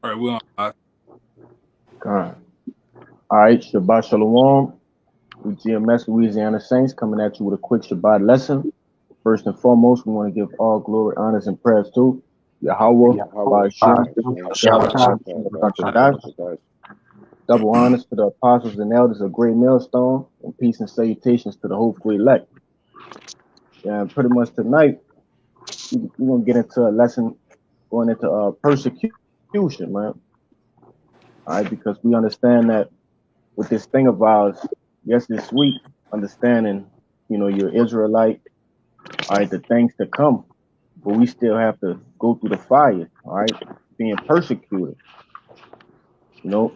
All right, we're on. God. All right, Shabbat Shalom. We GMS Louisiana Saints coming at you with a quick Shabbat lesson. First and foremost, we want to give all glory, honors, and prayers to Yahweh, Yeah. Ba'ashem, Shabbat Yahweh, Shadash. Double honors to the apostles and elders of Great Millstone, and peace and salutations to the hopeful elect. Yeah, pretty much tonight, we're going to get into a lesson going into persecution, man. All right, because we understand that with this thing of ours, yes, this week, understanding, you're Israelite, all right, the things to come, but we still have to go through the fire, all right, being persecuted, you know,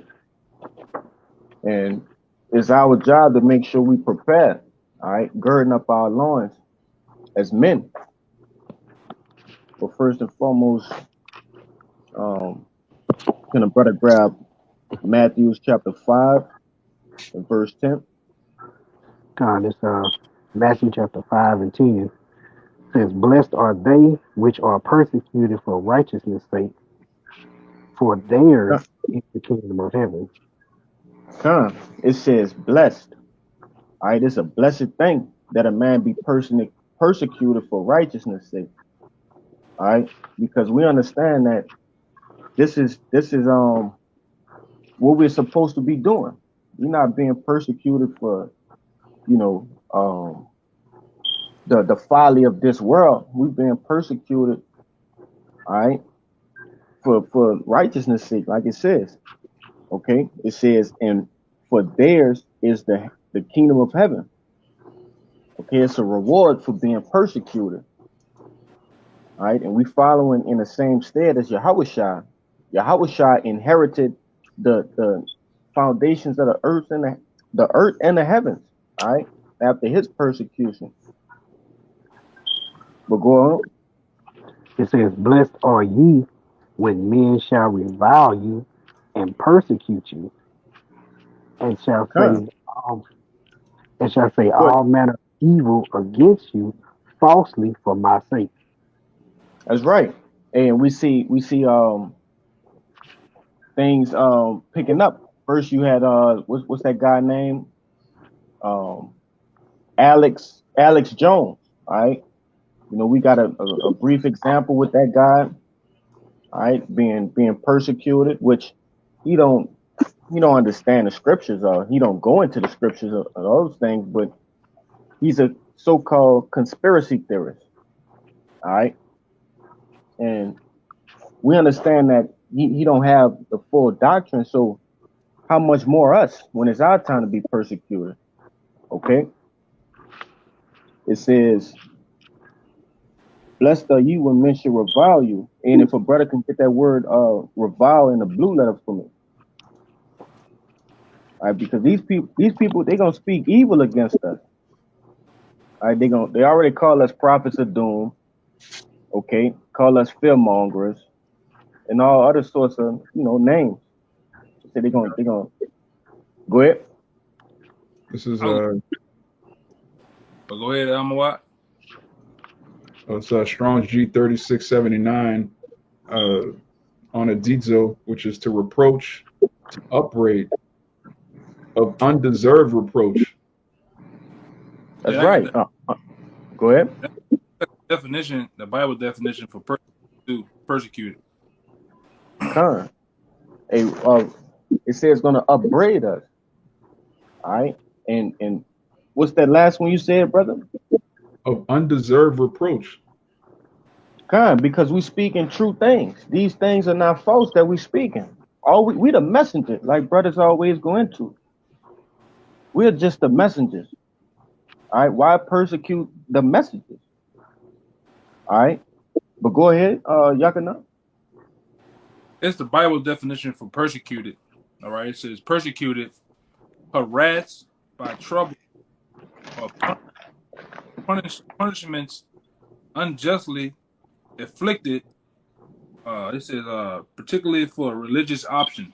and it's our job to make sure we prepare, all right, girding up our loins as men. But first and foremost, can a brother grab Matthew chapter 5 and verse 10? God, it's Matthew chapter 5 and 10 says, "Blessed are they which are persecuted for righteousness' sake, for theirs is the kingdom of heaven." It says blessed. All right, it's a blessed thing that a man be persecuted for righteousness' sake. All right, because we understand that this is what we're supposed to be doing. We're not being persecuted for you know um the folly of this world. We're being persecuted, all right, for righteousness' sake, like it says. Okay, it says, and for theirs is the kingdom of heaven. Okay, it's a reward for being persecuted. All right, and we following in the same stead as Yahushua. Yahushua inherited the foundations of the earth and the heavens. All right, after his persecution. But go on. It says, "Blessed are ye when men shall revile you and persecute you, and shall Huh. say all and shall say Good. all manner of evil against you falsely for my sake." That's right. And we see things picking up. First you had what's that guy name? Um Alex Jones. All right. We got a brief example with that guy, all right, being persecuted, which he don't he don't understand the scriptures, or he don't go into the scriptures of those things, but he's a so-called conspiracy theorist, all right, and we understand that he don't have the full doctrine. So how much more us when it's our time to be persecuted? Okay, it says, "Blessed are you when men shall revile you," and if a brother can get that word revile in the blue letter for me. All right, because these people, they gonna speak evil against us. All right, they already call us prophets of doom. Okay, call us fear mongers and all other sorts of names. So they gonna go ahead. This is Oh, but go ahead, Amawat. it's Strong's G3679 on a dizo, which is to reproach, to upbraid, of undeserved reproach. That's Yeah, I got right. the Go ahead. definition, the Bible definition for persecuted. Con. A it says gonna upbraid us. All right, and what's that last one you said, brother? Of undeserved reproach. Con, because we speaking true things. These things are not false that we speaking. All we the messenger, like brothers always go into. We're just the messengers. All right, why persecute the messengers? All right, but go ahead, Yakana. It's the Bible definition for persecuted. All right, it says persecuted, harassed by trouble or punishments unjustly inflicted. It says particularly for religious options.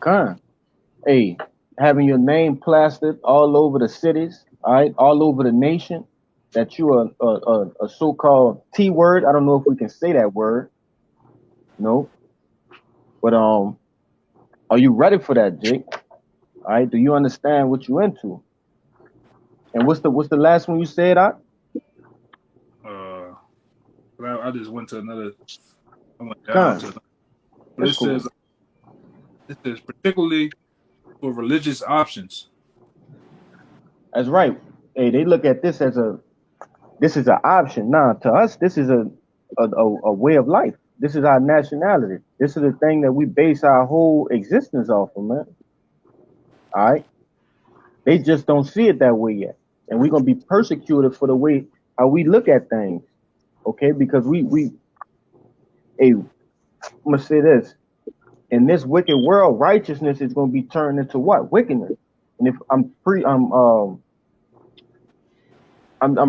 Con, hey, having your name plastered all over the cities, all right, all over the nation, that you are a so-called T word. I don't know if we can say that word, you know. But are you ready for that, Jake? All right, do you understand what you into? And what's the last one you said? But I just went to another. I went down Con, to, but that's cool. it says particularly for religious options. That's right. Hey, they look at this as this is an option. Nah, to us, this is a way of life. This is our nationality. This is the thing that we base our whole existence off of, man. All right. They just don't see it that way yet. And we're gonna be persecuted for the way how we look at things. Okay, because hey, I'm gonna say this. In this wicked world, righteousness is gonna be turned into what? Wickedness. And if I'm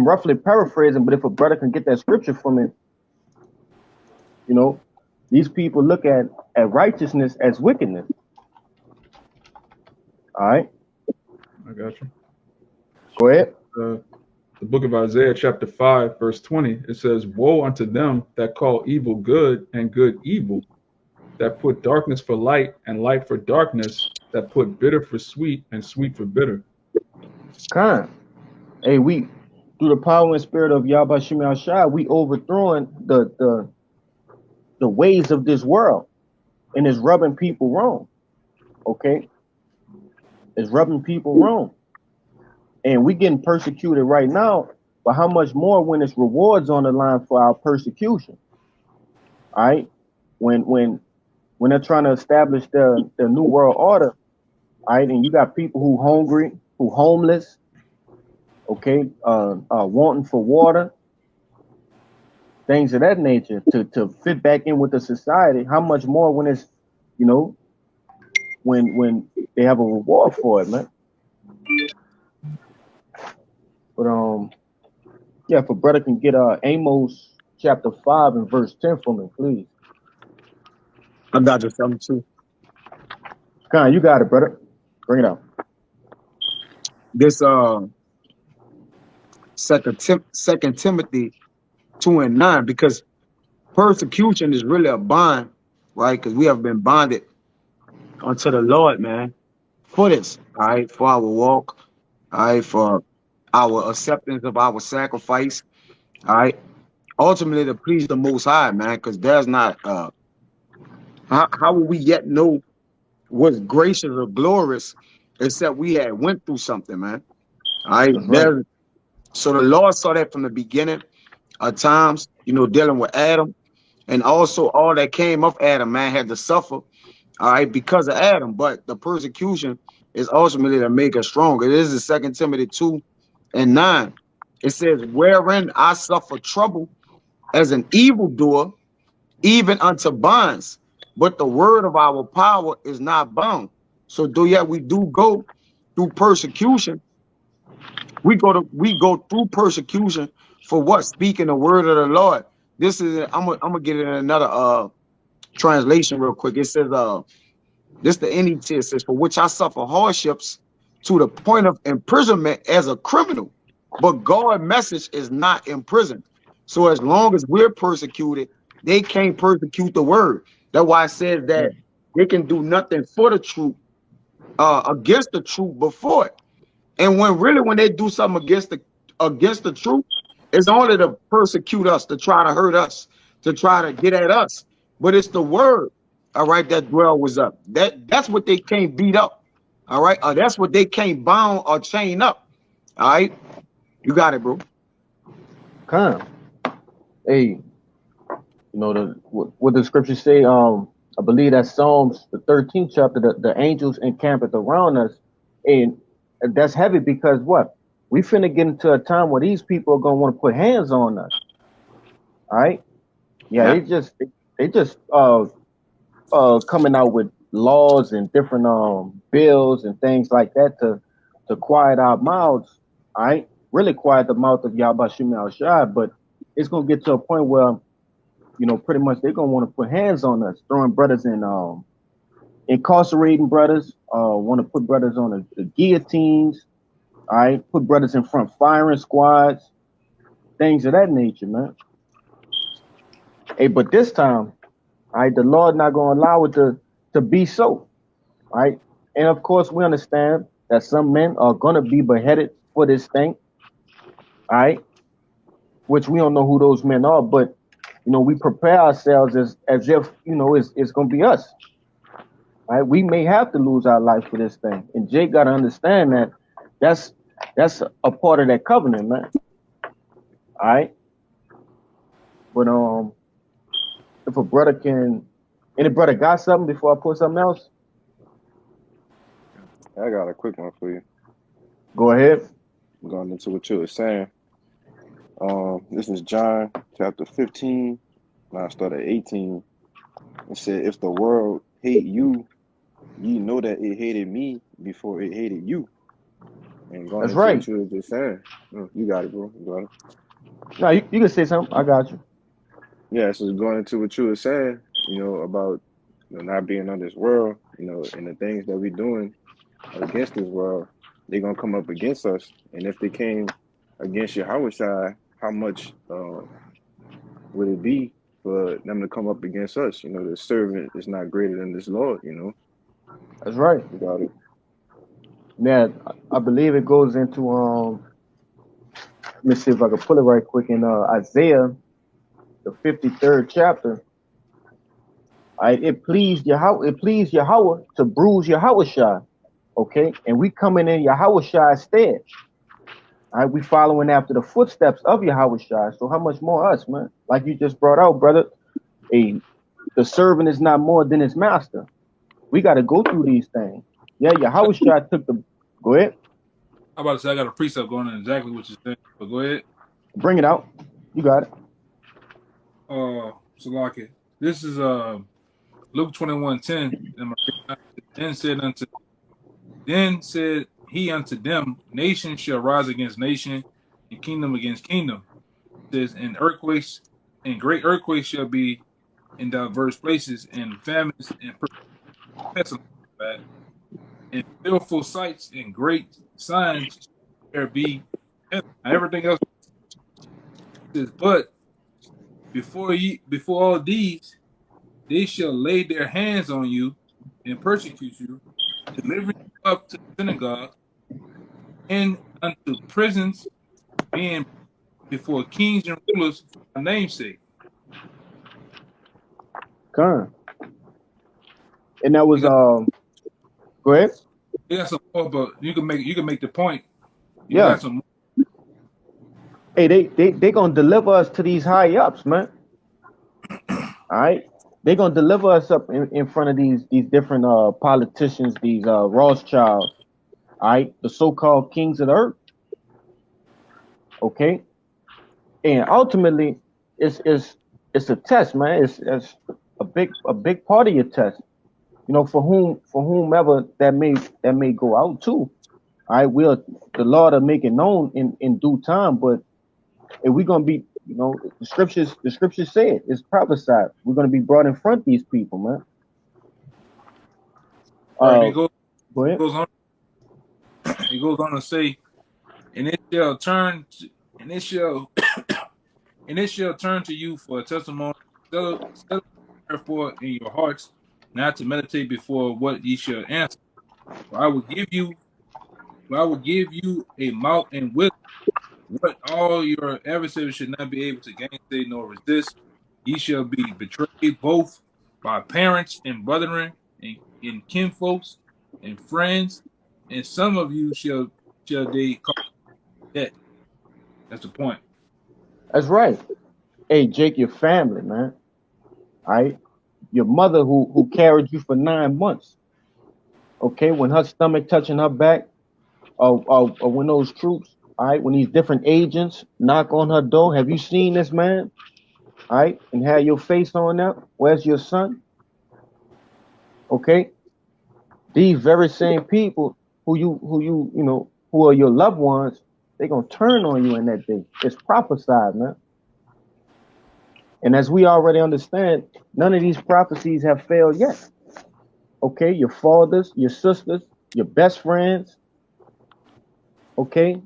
roughly paraphrasing, but if a brother can get that scripture from it, you know, these people look at righteousness as wickedness. All right. I got you. Go ahead. The book of Isaiah, chapter 5, verse 20, it says, "Woe unto them that call evil good and good evil, that put darkness for light and light for darkness, that put bitter for sweet and sweet for bitter." Kind. Hey, we through the power and spirit of Yahweh Shemi Shai, we overthrowing the ways of this world, and it's rubbing people wrong. Okay, it's rubbing people wrong, and we getting persecuted right now. But how much more when it's rewards on the line for our persecution? All right, when they're trying to establish their new world order, all right, and you got people who hungry, who homeless, okay, wanting for water, things of that nature to fit back in with the society. How much more when it's, you know, when they have a reward for it, man. But yeah, if a brother can get Amos chapter 5 and verse 10 for me, please. I got you something too. Con, you got it, brother. Bring it out. This Second Timothy 2:9, because persecution is really a bond, right? Because we have been bonded unto the Lord, man, for this, all right, for our walk, all right, for our acceptance of our sacrifice, all right, ultimately to please the Most High, man, because there's not how will we yet know what's gracious or glorious except we had went through something, man. All right, That's right. so the Lord saw that from the beginning of times, you know, dealing with Adam, and also all that came of Adam, man, had to suffer, all right, because of Adam. But the persecution is ultimately to make us stronger. It is in 2 Timothy 2:9. It says, "Wherein I suffer trouble as an evildoer, even unto bonds, but the word of our power is not bound." So though yet we do go through persecution, we go through persecution for what? Speaking the word of the Lord. This is I'm gonna get it in another translation real quick. It says this the NET, it says, "For which I suffer hardships to the point of imprisonment as a criminal, but God's message is not imprisoned." So as long as we're persecuted, they can't persecute the word. That's why it says that they can do nothing for the truth, against the truth before it. And when they do something against the truth, it's only to persecute us, to try to hurt us, to try to get at us. But it's the word, all right, that dwell was up. That's what they can't beat up. All right. That's what they can't bound or chain up. All right. You got it, bro. Con. Hey, you know what the scriptures say. I believe that's Psalms the 13th chapter. The angels encampeth around us, and that's heavy because what? We finna get into a time where these people are gonna want to put hands on us. All right? Yeah, they just coming out with laws and different bills and things like that to quiet our mouths. All right, really quiet the mouth of Yahweh Shemi Al Shai, but it's gonna get to a point where, you know, pretty much they're gonna want to put hands on us, throwing brothers in, incarcerating brothers, want to put brothers on the guillotines, all right, put brothers in front firing squads, things of that nature, man. Hey, but this time, All right, the Lord not gonna allow it to be so. All right, and of course we understand that some men are gonna be beheaded for this thing. All right, which we don't know who those men are, but we prepare ourselves as if it's gonna be us. Right? We may have to lose our life for this thing, and Jake got to understand that that's a part of that covenant, man. All right, but if a brother any brother got something before I put something else, I got a quick one for you. go ahead. Going into what you were saying. This is John chapter 15. Now I start at 18. It said, if the world hate you, ye know that it hated me before it hated you. And going That's into right. what you were just saying. You got it, bro. You got it. No, you can say something. I got you. Yeah, so going into what you were saying, about not being on this world, and the things that we're doing against this world, they're gonna come up against us. And if they came against Yahushua, how much would it be for them to come up against us? The servant is not greater than this Lord, That's right. You got it. Now, I believe it goes into let me see if I can pull it right quick in Isaiah, the 53rd chapter. All right, it pleased Yahweh to bruise Yahushua. Okay, and we coming in Yahushua's stead. All right, we following after the footsteps of Yahushua. So how much more us, man? Like you just brought out, brother. The servant is not more than his master. We got to go through these things. Yeah, Yahushua took the. Go ahead, I'm about to say I got a precept going on exactly what you're saying, but go ahead. bring it out. You got it. Salaki. This is Luke 21:10. Then said he unto them, nation shall rise against nation, and kingdom against kingdom. It says, and great earthquakes shall be in diverse places, and famines and pestilence, and fearful sights and great signs there be. Everything else says, but before all these, they shall lay their hands on you and persecute you, delivering you up to the synagogue and unto prisons, being before kings and rulers for my name's sake. Come. And that was You got, Go ahead. you got some more, but you can make the point. You Yeah. got some. Hey, they gonna deliver us to these high ups, man. All right. They gonna deliver us up in front of these different politicians, these Rothschilds, all right, the so-called kings of the earth. Okay. And ultimately, it's a test, man. It's a big part of your test. For whomever that may go out to. All right, the Lord will make it known in due time. But if we're gonna be, the scriptures say it, it's prophesied. We're gonna be brought in front of these people, man. All right, it Go ahead. goes on. It goes on to say, and it shall turn, and it shall, and it shall turn to you for a testimony. Settle therefore in your hearts, not to meditate before what ye shall answer. For I will give you a mouth and wisdom. What all your adversaries should not be able to gainsay nor resist. Ye shall be betrayed both by parents and brethren and kinfolks and friends, and some of you shall they call debt. That's the point. That's right. Hey, Jake, your family, man. All right, your mother who carried you for 9 months. Okay, when her stomach touching her back, or when those troops, all right, when these different agents knock on her door, have you seen this man? All right, and have your face on there. Where's your son? Okay, these very same people who are your loved ones, they gonna turn on you in that day. It's prophesied, man. And as we already understand, none of these prophecies have failed yet. Okay, your fathers, your sisters, your best friends. Okay,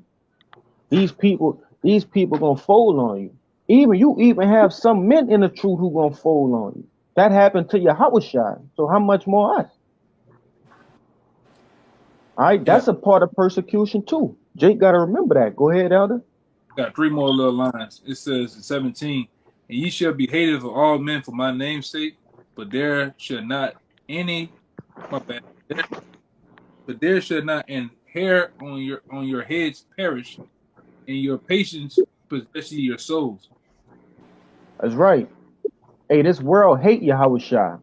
these people gonna fold on you. You even have some men in the truth who gonna fold on you. That happened to Yahushua. So how much more us? All right, Yeah, that's a part of persecution too. Jake got to remember that. Go ahead, Elder. got three more little lines. It says in 17, and ye shall be hated of all men for my name's sake, but there shall not any my bad. But there shall not an hair on your heads perish, and your patience possess ye your souls. That's right. Hey, this world hate Yahushua.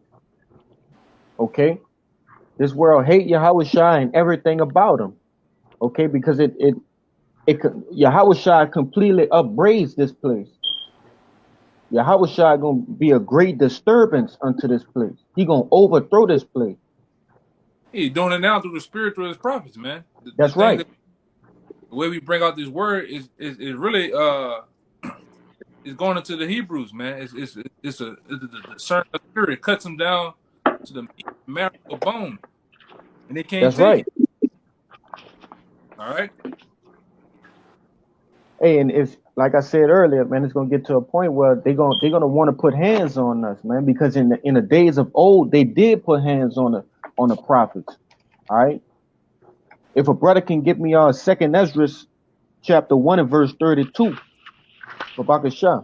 Okay, this world hate Yahushua and everything about him. Okay, because Yahushua completely upbraids this place. Yahushua gonna be a great disturbance unto this place. He gonna overthrow this place. He's doing it now through the spirit through his prophets, man. The That's thing right. that the way we bring out this word is really is going into the Hebrews, man. It's a discerning of spirit. It cuts them down to the marrow of bone, and they can't That's take right. it. All right. Hey, and it's like I said earlier, man. It's gonna get to a point where they're gonna want to put hands on us, man. Because in the days of old, they did put hands on the prophets. All right. If a brother can get me Second Ezra chapter 1 and verse 32, Babakah Shah.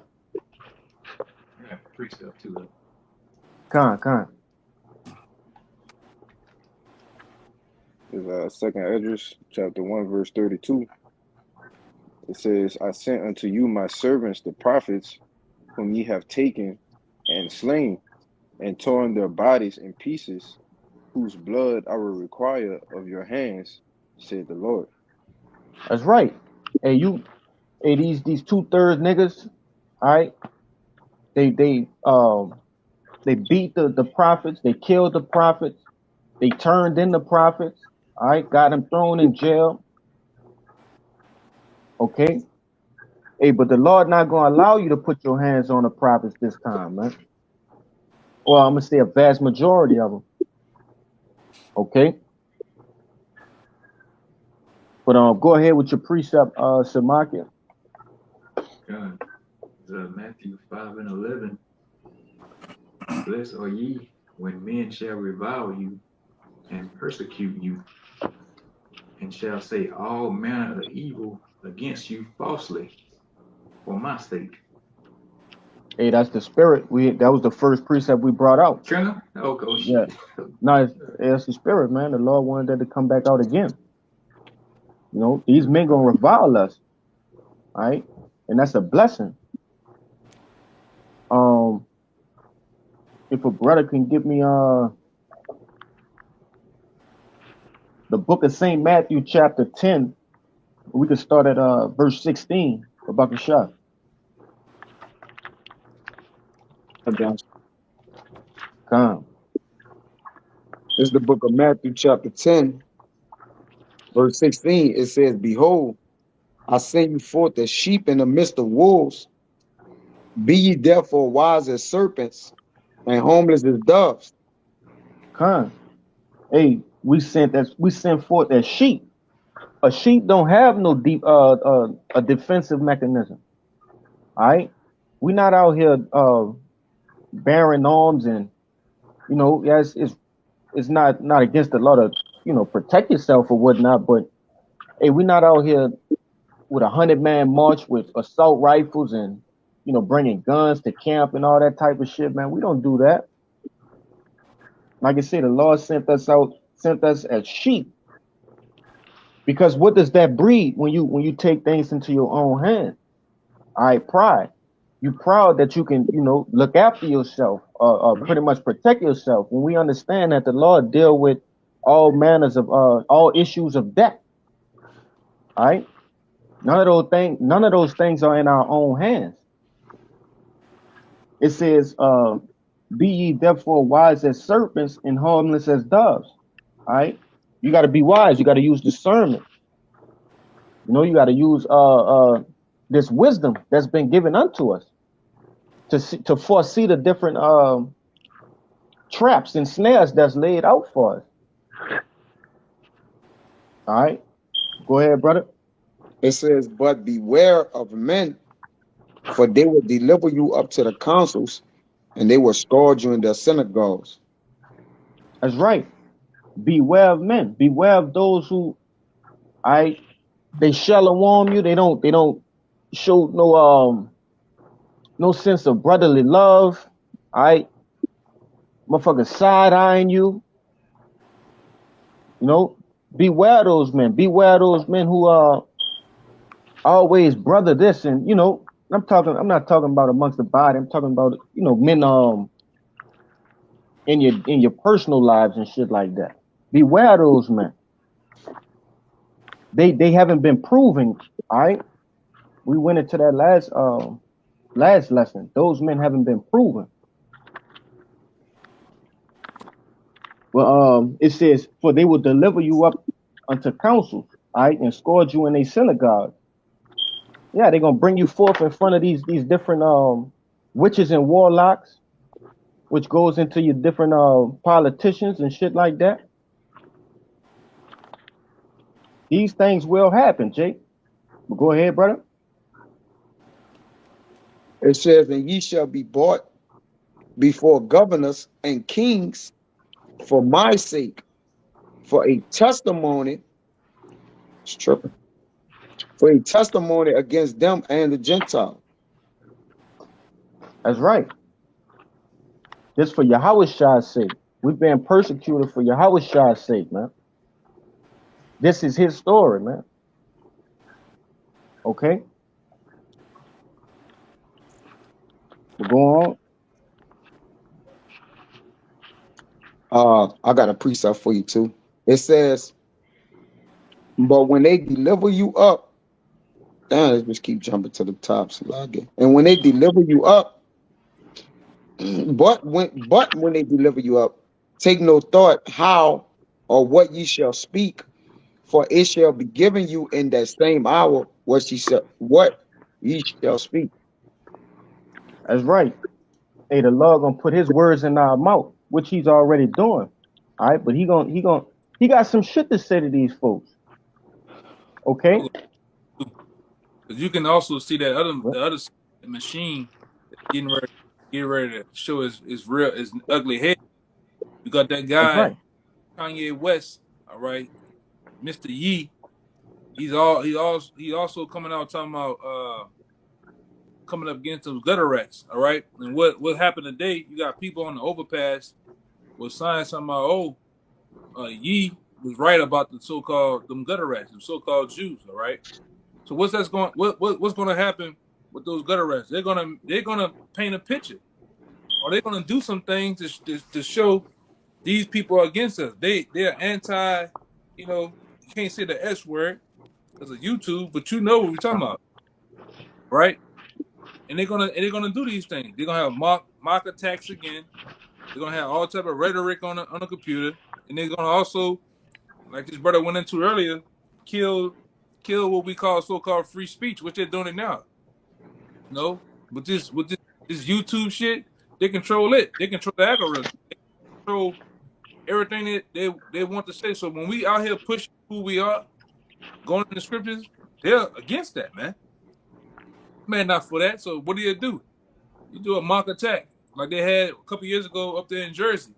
Yeah, precept to it. Khan. Is Second Esdras chapter 1 verse 32. It says, I sent unto you my servants the prophets, whom ye have taken and slain, and torn their bodies in pieces, whose blood I will require of your hands, said the Lord. That's right. Hey, these 2/3 niggas, all right, they beat the prophets, they killed the prophets, they turned in the prophets, all right, got them thrown in jail. Okay. Hey, but the Lord not gonna allow you to put your hands on the prophets this time, man. Well, I'm gonna say a vast majority of them. Okay. But go ahead with your precept, Shemaiah. God. Matthew 5 and 11. Blessed are ye when men shall revile you and persecute you, and shall say all manner of evil against you falsely for my sake. Hey, that's the spirit. That was the first precept we brought out. Trina? Oh Yeah. shit. No, it's the spirit, man. The Lord wanted that to come back out again. You know, these men gonna revile us, all right? And that's a blessing. If a brother can give me the book of St. Matthew chapter 10, we can start at verse 16 about the shot. Come. This is the book of Matthew, chapter 10, verse 16. It says, Behold, I send you forth as sheep in the midst of wolves. Be ye therefore wise as serpents and harmless as doves. Come. Hey, we sent forth as sheep. A sheep don't have no deep a defensive mechanism. All right? We're not out here bearing arms and yes, it's not against the law to, protect yourself or whatnot, but hey, we're not out here with 100-man march with assault rifles and bringing guns to camp and all that type of shit, man. We don't do that. Like I said, the Lord sent us as sheep. Because what does that breed when you take things into your own hands? All right, pride. You proud that you can, look after yourself, pretty much protect yourself. When we understand that the Lord deal with all manners of all issues of death. All right. None of those things are in our own hands. It says, be ye therefore wise as serpents and harmless as doves. All right. You got to be wise. You got to use discernment. You got to use this wisdom that's been given unto us to foresee the different traps and snares that's laid out for us. All right. Go ahead, brother. It says, But beware of men, for they will deliver you up to the councils and they will scourge you in their synagogues. That's right. Beware of men. Beware of those who, they shalom you. They don't show no sense of brotherly love. Motherfucker side eyeing you. You know, beware those men. Beware those men who always brother this, and I'm not talking about amongst the body. I'm talking about men in your personal lives and shit like that. Beware those men. They haven't been proven. All right, we went into that last lesson. Those men haven't been proven. Well, it says, for they will deliver you up unto councils, all right, and scourge you in a synagogue. Yeah, they're gonna bring you forth in front of these different witches and warlocks, which goes into your different politicians and shit like that. These things will happen, Jake. But go ahead, brother. It says, and ye shall be brought before governors and kings for my sake, for a testimony. It's tripping. For a testimony against them and the Gentiles. That's right. Just for Yahweh's sake. We've been persecuted for Yahweh's sake, man. This is his story, man. Okay? We'll go on. I got a precept for you too. It says, but when they deliver you up, let's just keep jumping to the top. And when they deliver you up, but when they deliver you up, take no thought how or what ye shall speak, for it shall be given you in that same hour what ye shall speak. That's right. Hey, the Lord gonna put his words in our mouth, which he's already doing. All right, but he got some shit to say to these folks. Okay? Because you can also see that the other machine getting ready to show his ugly head. You got that guy, right. Kanye West, all right, Mr. Yee. He also coming out talking about coming up against those gutter rats, all right. And what happened today? You got people on the overpass was saying something about Yee was right about the so-called them gutter rats, them so-called Jews, all right. So what's going to happen with those gutter rats? They're gonna paint a picture, or they're gonna do some things to show these people are against us. They're anti, you can't say the S word because of YouTube, but you know what we're talking about, right? And they're gonna do these things. They're gonna have mock attacks again. They're gonna have all type of rhetoric on the computer, and they're gonna also, like this brother went into earlier, kill what we call so-called free speech, which they're doing it now. No, with this YouTube shit, they control it. They control the algorithm. They control everything that they want to say. So when we out here pushing who we are, going in the scriptures, they're against that, man. Man, not for that. So what do? You do a mock attack like they had a couple years ago up there in Jersey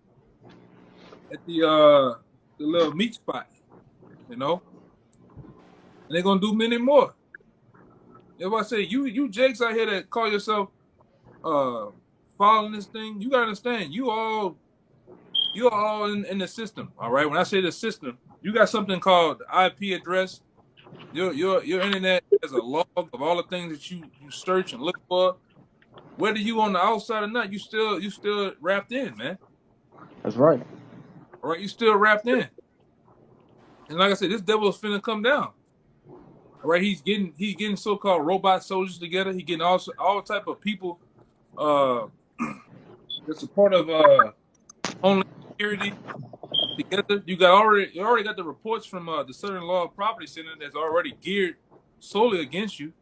at the little meat spot, and they're gonna do many more. If I say you Jakes out here that call yourself following this thing, you gotta understand you all in the system, all right? When I say the system, you got something called the IP address. Your internet has a log of all the things that you search and look for. Whether you on the outside or not, you still wrapped in, man. That's right. All right, you still wrapped in. And like I said, this devil is finna come down. All right, he's getting so-called robot soldiers together. He getting all type of people that's a part of Homeland Security together. You already got the reports from the Southern Law Property Center that's already geared solely against you,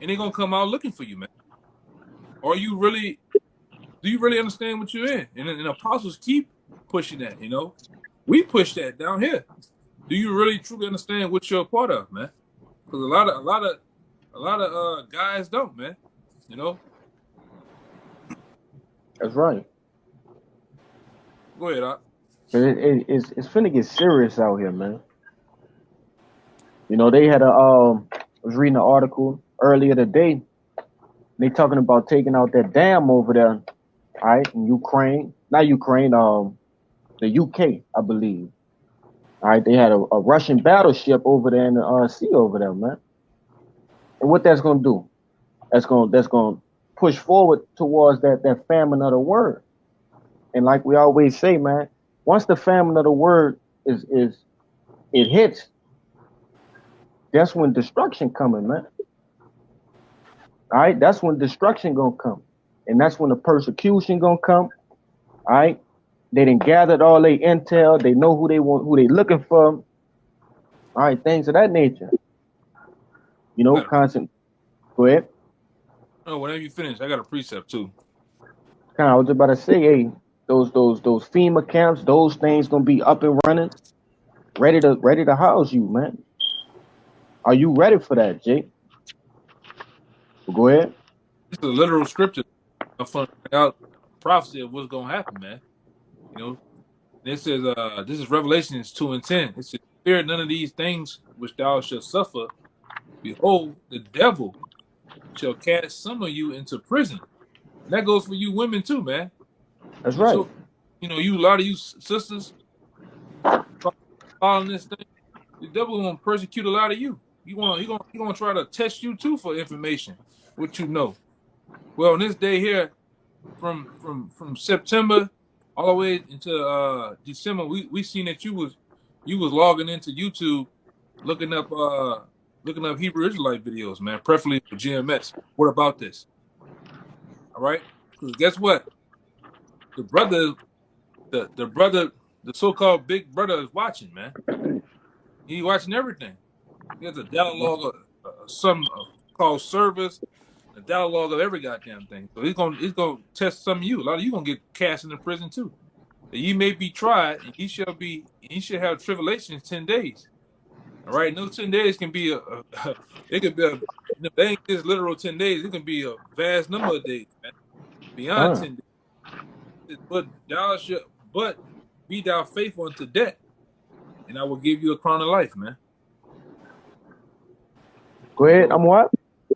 and they're gonna come out looking for you, man. Do you really understand what you're in? And apostles keep pushing that, We push that down here. Do you really truly understand what you're a part of, man? Because a lot of guys don't, man. That's right. Go ahead, Doc. It's finna get serious out here, man. You know, they had I was reading an article earlier today. They talking about taking out that dam over there, all right, in Ukraine. Not Ukraine, the UK, I believe. All right, they had a Russian battleship over there in the sea over there, man. And what that's gonna do? That's gonna push forward towards that famine of the word. And like we always say, man, once the famine of the word is it hits, that's when destruction coming, man. All right, that's when destruction gonna come, and that's when the persecution gonna come. All right, they done gathered all their intel. They know who they want, who they looking for. All right, things of that nature. You know, constant. Go ahead. Oh, whenever you finish, I got a precept too. I was about to say, hey, those FEMA camps, those things gonna be up and running, ready to house you, man. Are you ready for that, Jake? Go ahead. It's a literal scripture out prophecy of what's gonna happen, man. You know, this is this is Revelations 2:10. It says, "Fear none of these things which thou shalt suffer. Behold, the devil shall cast some of you into prison." And that goes for you women too, man. That's right. So, you know, a lot of you sisters following this thing, the devil gonna persecute a lot of you. He gonna try to test you too for information, what you know. Well, on this day here, from September all the way into December, we seen that you was logging into YouTube, looking up Hebrew Israelite videos, man, preferably for GMS. What about this? All right, because guess what? The brother, the so-called big brother is watching, man. He watching everything. He has a dialogue of some called service, a dialogue of every goddamn thing. So he's gonna test some of you. A lot of you gonna get cast into prison too. You may be tried, and he should have tribulations 10 days. All right, no 10 days can be it could be they ain't just literal 10 days. It can be a vast number of days, man. Beyond 10 days. But be thou faithful unto death, and I will give you a crown of life, man. Go ahead. I'm what?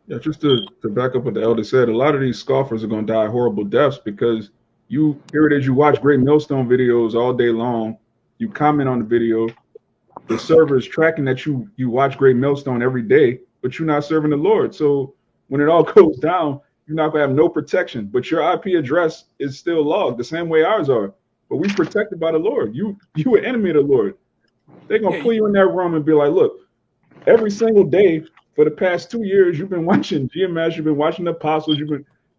Yeah, just to back up what the elder said, a lot of these scoffers are going to die horrible deaths because here it is, you watch Great Millstone videos all day long, you comment on the video, the server is tracking that you watch Great Millstone every day, but you're not serving the Lord. So when it all goes down, you're not going to have no protection, but your IP address is still logged the same way ours are. But we protected by the Lord. You an enemy of the Lord. They're going to pull you in that room and be like, look, every single day for the past 2 years, you've been watching GMS, you've been watching the apostles,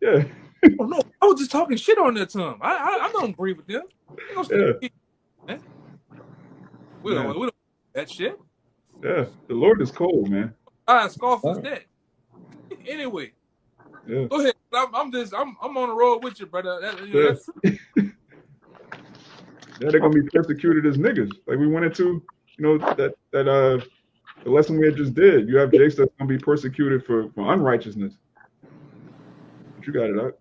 yeah. Oh, no, I was just talking shit on that time. I don't agree with them. Yeah. We don't that shit. Yeah, the Lord is cold, man. Scoffers dead. Anyway, yeah. Go ahead. I'm on the road with you, brother. That's true. Yeah, they're gonna be persecuted as niggas. Like we went into, that the lesson we had just did. You have Jakes that's gonna be persecuted for unrighteousness. But you got it out.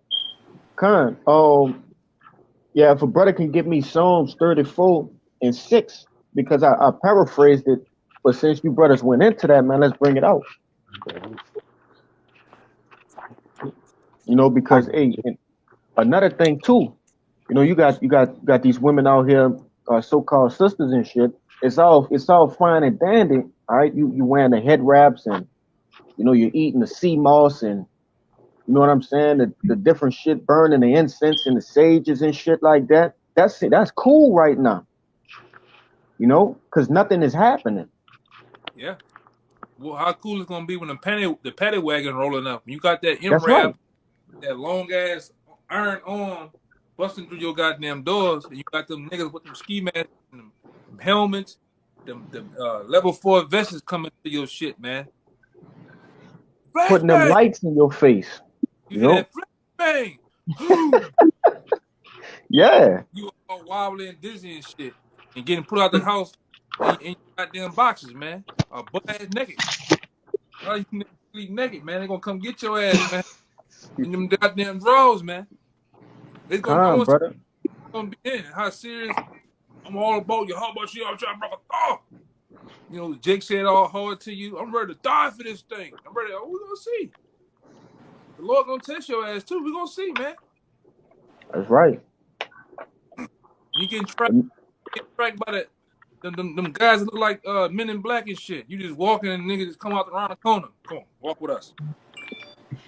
Yeah, if a brother can give me Psalms 34:6, because I paraphrased it, but since you brothers went into that, man, let's bring it out. Because another thing too, you got these women out here, so-called sisters and shit. It's all fine and dandy, all right. You wearing the head wraps and you're eating the sea moss and you know what I'm saying, the different shit, burning the incense and the sages and shit like that. That's cool right now, because nothing is happening. Yeah. Well, how cool it's gonna be when the paddy wagon rolling up? You got that That's right. that long ass iron arm busting through your goddamn doors, and you got them niggas with them ski masks and them helmets, them level 4 vests coming to your shit, man. Putting them lights in your face. You hear that bang? Yeah. You all wobbly and dizzy and shit, and getting put out the house in your goddamn boxes, man. Butt ass naked. You can sleep naked, man. They gonna come get your ass, man. In them goddamn drawers, man. It's gonna. I Come, want to brother. gonna be in how serious. I'm all about you. How about you? I'm trying to break a thaw. You know, Jake said all hard to you. I'm ready to die for this thing. I'm ready. Oh, we're gonna see. The Lord gonna test your ass too. We're gonna see, man. That's right. You getting tracked by that. Them guys that look like Men in Black and shit. You just walking and niggas just come out around the corner. Come on, walk with us.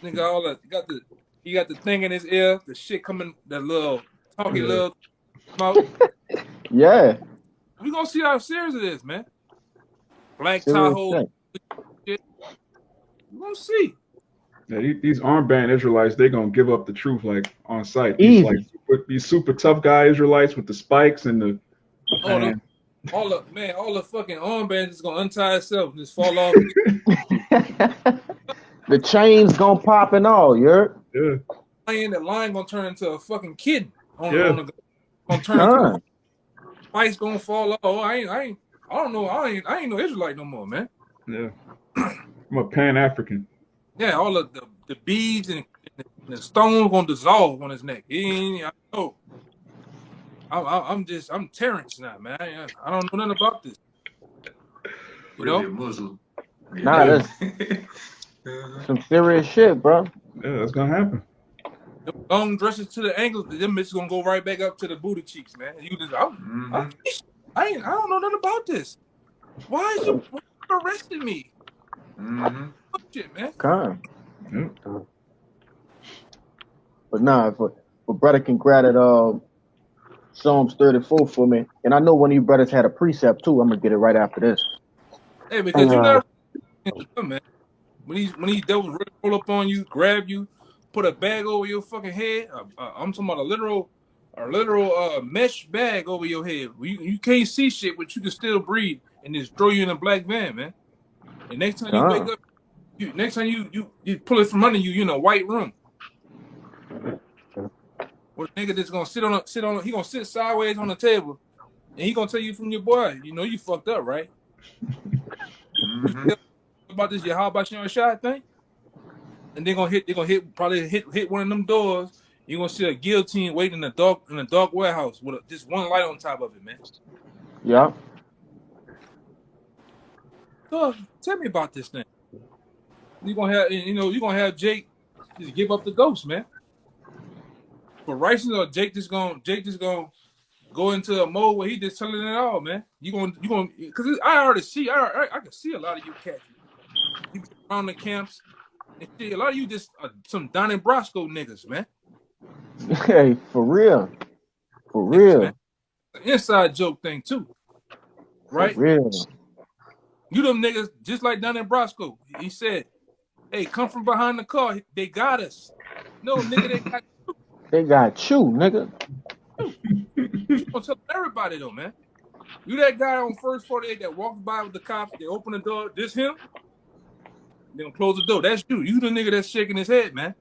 Nigga, all that. He got the thing in his ear. The shit coming. That little talky little mouth. Yeah. We gonna see how serious it is, man. Black Serious Tahoe shit. shit. We gonna see. Yeah, these armband Israelites, they gonna give up the truth like on sight. Easy. These super tough guy Israelites with the spikes and the Oh, man. all the fucking armbands is gonna untie itself and just fall off. The chains gonna pop and all, you're Yeah, The line gonna turn into a fucking kid on yeah. the gonna turn into a Come. spike's gonna fall off. Oh, I don't know. I ain't no Israelite no more, man. Yeah. I'm a Pan African. Yeah, all of the beads and the stone gonna dissolve on his neck. I know. I'm Terrence now, man. I don't know nothing about this. You Really know? a Muslim. Nah, that's some serious shit, bro. Yeah, that's gonna happen. Them long dresses to the ankles, them bitches gonna go right back up to the booty cheeks, man. You just I don't know nothing about this. Why you arresting me? Shit, man. Come. Yeah. But nah, if brother can grab it Psalms 34 for me. And I know one of you brothers had a precept too. I'm gonna get it right after this. Hey, because you not man. When these devils really roll up on you, grab you, put a bag over your fucking head. I'm talking about a literal mesh bag over your head. You can't see shit, but you can still breathe, and just throw you in a black van, man. And next time you wake up, next time you pull it from under you, in a white room. Well, the nigga that's gonna he gonna sit sideways on the table, and he gonna tell you from your boy, you fucked up, right? About this Yahweh Shai thing, and they're gonna probably hit one of them doors. You're gonna see a guillotine waiting in a dark warehouse with just one light on top of it, man. Yeah. So tell me about this thing. You're gonna have Jake just give up the ghost, man. For righteousness, or Jake just gonna go into a mode where he just telling it all, man. You gonna because I already see I can see a lot of you cats. You be around the camps and shit. A lot of you just some Donnie Brasco niggas, man. Hey, for real. For real. Man. Inside joke thing too. Right? For real. You them niggas just like Donnie Brasco. He said, hey, come from behind the car. They got us. No, nigga, they got you. They got you, nigga. You gonna tell everybody though, man. You that guy on First 48 that walks by with the cops, they open the door, this him, they gonna close the door. That's you. You the nigga that's shaking his head, man.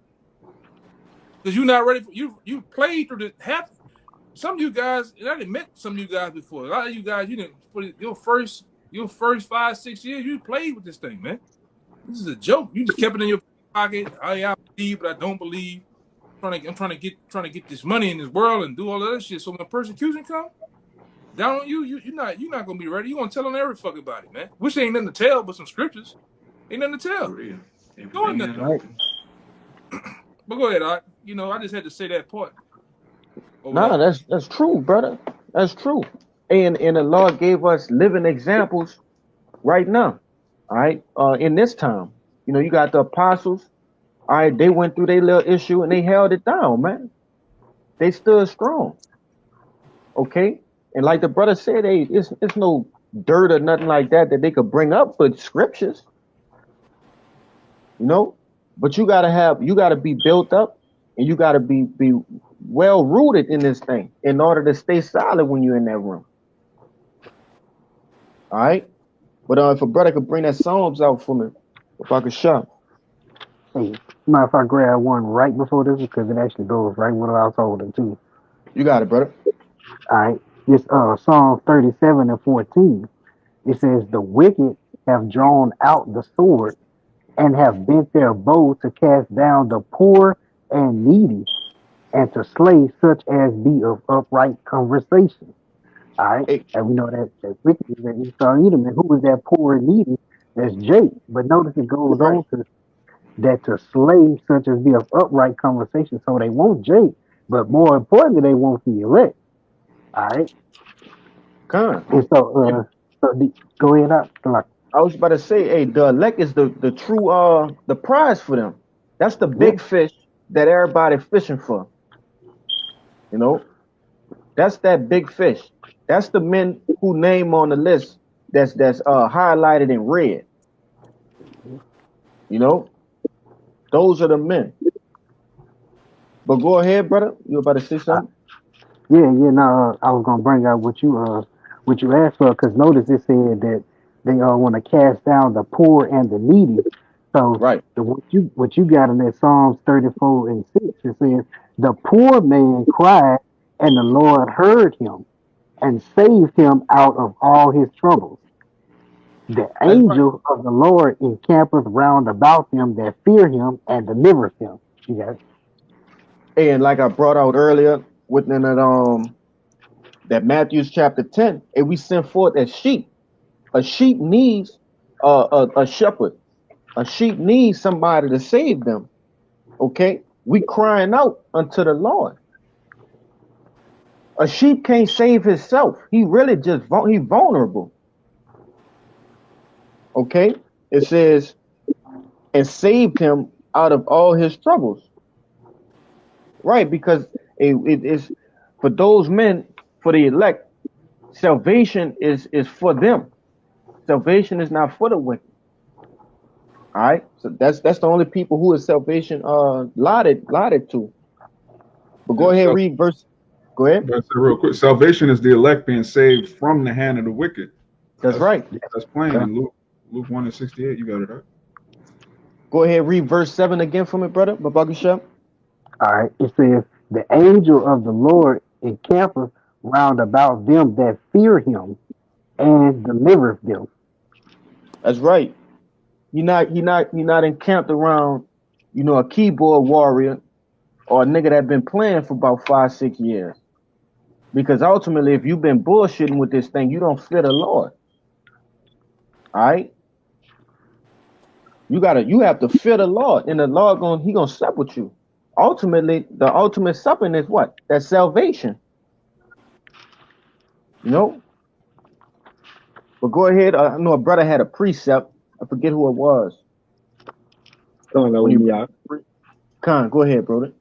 Because you not ready for you played through the half. Some of you guys, and I didn't met some of you guys before. A lot of you guys, you didn't for your first 5-6 years, you played with this thing, man. This is a joke. You just kept it in your pocket. I believe, but I don't believe. I'm trying to get this money in this world and do all of that shit. So when persecution comes down on you're not gonna be ready. You gonna tell on every fucking body, man. Which ain't nothing to tell, but some scriptures. Ain't nothing to tell. For real. Doing nothing. Right. But go ahead, I just had to say that part. Nah, that's true, brother. That's true. And the Lord gave us living examples right now. All right. In this time. You got the apostles. All right, they went through their little issue and they held it down, man. They stood strong. Okay? And like the brother said, hey, it's no dirt or nothing like that they could bring up but scriptures. But you gotta be built up and you gotta be well rooted in this thing in order to stay solid when you're in that room. All right? But if a brother could bring that Psalms out for me, if I could show. Hey, mind if I grab one right before this because it actually goes right with what I was holding too. You got it, brother. All right. This Psalm 37 and 14. It says, the wicked have drawn out the sword and have bent their bow to cast down the poor and needy and to slay such as be of upright conversation. All right. Hey, And we know that wicked is that Esau Edom, and who was that poor and needy? That's Jake. But notice it goes right. on to slay such as be of upright conversation. So they want Jake, but more importantly, they want the elect. All right. Con. And go ahead out. I was about to say, hey, the elect is the true the prize for them. That's the big fish that everybody fishing for. You know, that's that big fish. That's the men who name on the list that's highlighted in red. You know, those are the men. But go ahead, brother. You about to say something? Yeah. No, I was gonna bring out what you asked for, because notice it said that they want to cast down the poor and the needy. So Right. what you got in that Psalms 34:6, it says the poor man cried, and the Lord heard him and saved him out of all his troubles. The That's right. angel of the Lord encampeth round about them that fear him and delivereth them. You got it? And like I brought out earlier within that Matthew's chapter 10, and we send forth as sheep. A sheep needs a shepherd. A sheep needs somebody to save them. Okay? We crying out unto the Lord. A sheep can't save himself. He really just he vulnerable. Okay? It says, and saved him out of all his troubles. Right, because it is for those men, for the elect, salvation is for them. Salvation is not for the wicked. All right, so that's the only people who is salvation lauded to. But go ahead, read verse. Go ahead. But real quick, salvation is the elect being saved from the hand of the wicked. That's right. That's plain in Luke 1:68. You got it right. Go ahead, read verse 7 again for me, brother. Babakashep. All right. It says, the angel of the Lord encampeth round about them that fear him and delivereth them. That's right. He not encamped around, a keyboard warrior or a nigga that been playing for about 5-6 years. Because ultimately, if you've been bullshitting with this thing, you don't fear the Lord. All right? You have to fear the Lord, and the Lord he gonna sup with you. Ultimately, the ultimate supping is what? That's salvation. You know? But go ahead. I know a brother had a precept. I forget who it was. Khan, go ahead, brother.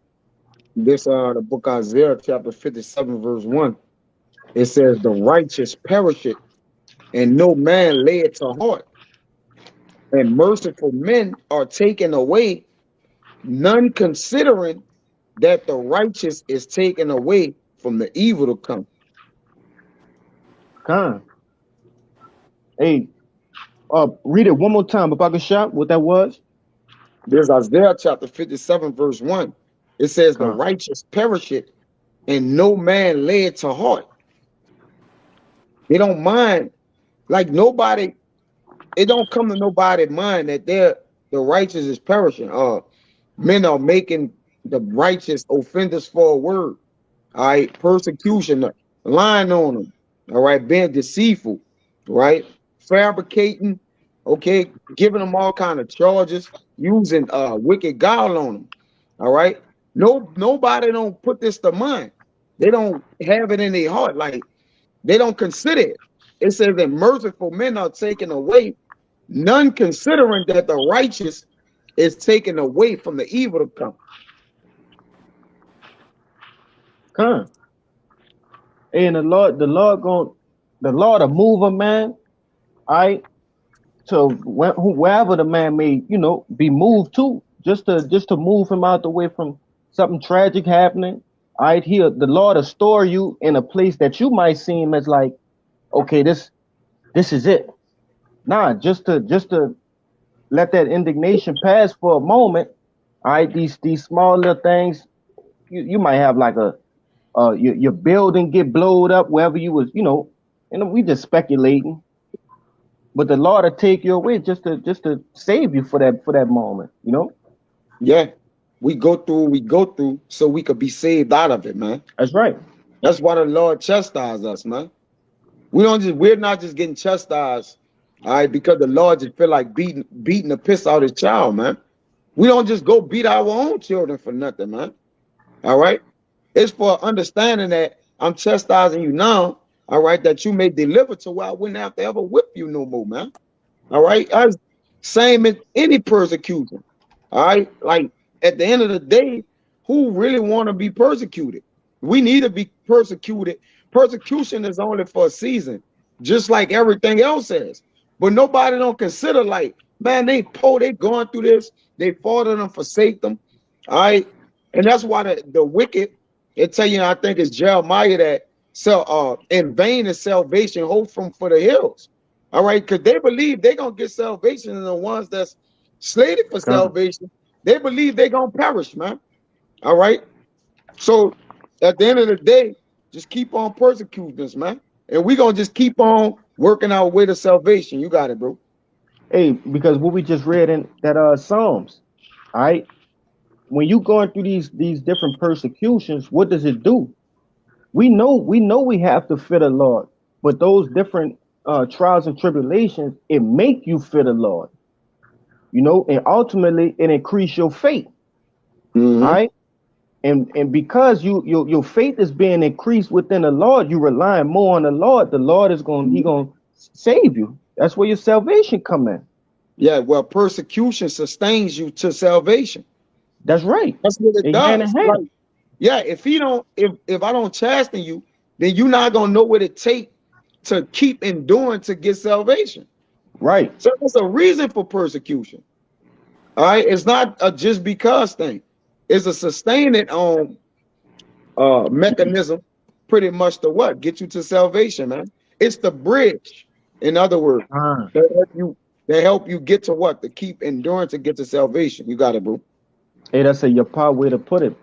This the book Isaiah chapter 57 verse 1. It says the righteous perisheth, and no man lay it to heart. And merciful men are taken away, none considering that the righteous is taken away from the evil to come. Khan. Hey, read it one more time, Babakashep, what that was. There's Isaiah chapter 57 verse 1. It says the righteous perisheth, and no man lay it to heart. They don't mind, like nobody, it don't come to nobody's mind that the righteous is perishing. Men are making the righteous offenders for a word. All right, persecution, lying on them. All right, being deceitful, right, fabricating, okay, giving them all kind of charges, using wicked guile on them. All right, nobody don't put this to mind. They don't have it in their heart, like they don't consider it. It says that merciful men are taken away, none considering that the righteous is taken away from the evil to come. And the Lord will move a man, all right, to wherever the man may, be moved to, just to move him out the way from something tragic happening. All right, the Lord will store you in a place that you might seem as like, okay, this is it. Nah, just to let that indignation pass for a moment. All right, these small little things, you might have like your building get blowed up wherever you was, we just speculating. But the Lord will take you away just to save you for that moment, Yeah. we go through so we could be saved out of it, man. That's right. That's why the Lord chastises us, man. We're not just getting chastised, all right, because the Lord just feel like beating the piss out his child, man. We don't just go beat our own children for nothing, man. All right. It's for understanding that I'm chastising you now, all right, that you may deliver to where I wouldn't have to ever whip you no more, man. All right. Same in any persecution. All right. Like at the end of the day, who really want to be persecuted? We need to be persecuted. Persecution is only for a season, just like everything else is. But nobody don't consider like, man, they going through this, they fought them, forsake them. All right. And that's why the wicked, it tell you, I think it's Jeremiah that in vain is salvation, hope for the hills. All right, because they believe they're gonna get salvation, and the ones that's slated for salvation, they believe they're gonna perish, man. All right. So at the end of the day, just keep on persecuting us, man. And we're gonna just keep on working our way to salvation. You got it, bro. Hey, because what we just read in that Psalms, all right? When you going through these different persecutions, what does it do? We know we have to fear the Lord, but those different trials and tribulations, it make you fear the Lord. You know, and ultimately it increase your faith. Mhm. All right. And because your faith is being increased within the Lord, you relying more on the Lord. The Lord is gonna save you. That's where your salvation come in. Yeah, well, persecution sustains you to salvation. That's right. That's what it They hand in does. hand. Like, yeah, if I don't chasten you, then you're not gonna know what it takes to keep enduring to get salvation. Right. So there's a reason for persecution. All right, it's not a just because thing. It's a sustaining mechanism, pretty much to what get you to salvation, man. It's the bridge. In other words, Uh, that help you get to what to keep enduring to get to salvation. You got it, bro. hey, that's a your power way to put it.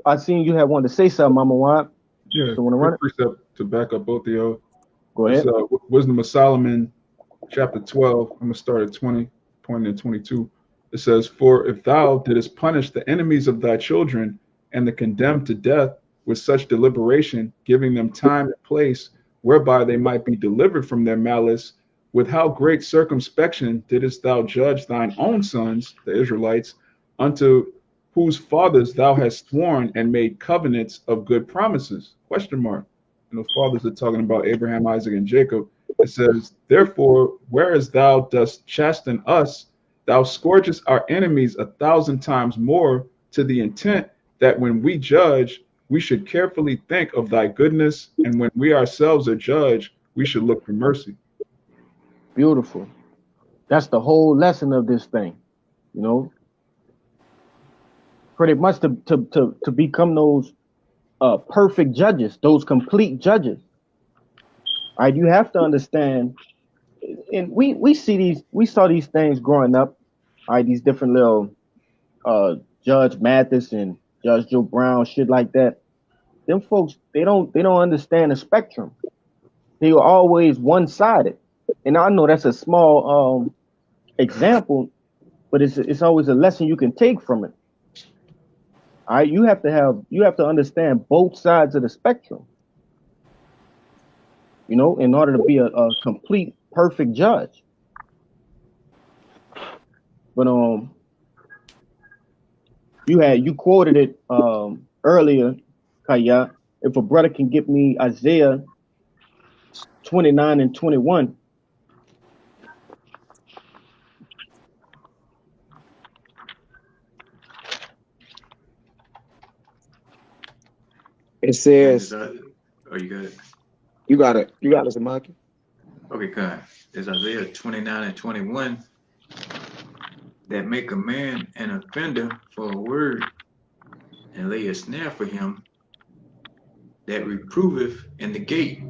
I seen you had wanted to say something, Mama Juan. Yeah, So wanna run quick it? precept to back up both of y'all. Go It's ahead. Wisdom of Solomon, chapter 12. I'm going to start at 20, pointing at 22. It says, "For if thou didst punish the enemies of thy children and the condemned to death with such deliberation, giving them time and place whereby they might be delivered from their malice, with how great circumspection didst thou judge thine own sons, the Israelites, unto whose fathers thou hast sworn and made covenants of good promises?" Question mark. And the fathers are talking about Abraham, Isaac, and Jacob. It says, "Therefore, whereas thou dost chasten us, thou scourgest our enemies 1,000 times more, to the intent that when we judge, we should carefully think of thy goodness, and when we ourselves are judged, we should look for mercy." Beautiful. That's the whole lesson of this thing. You know, pretty much to become those perfect judges, those complete judges. All right, you have to understand, and we saw these things growing up. All right, these different little Judge Mathis and Judge Joe Brown, shit like that. Them folks, they don't understand the spectrum. They were always one sided, and I know that's a small example, but it's always a lesson you can take from it. All right, you have to understand both sides of the spectrum. You know, in order to be a complete perfect judge. But you quoted it earlier, Kaya. If a brother can get me Isaiah 29 and 21. It says, Oh, you got it. you got it, Samaki. Okay, good. It's Isaiah 29 and 21 that make a man an offender for a word and lay a snare for him that reproveth in the gate.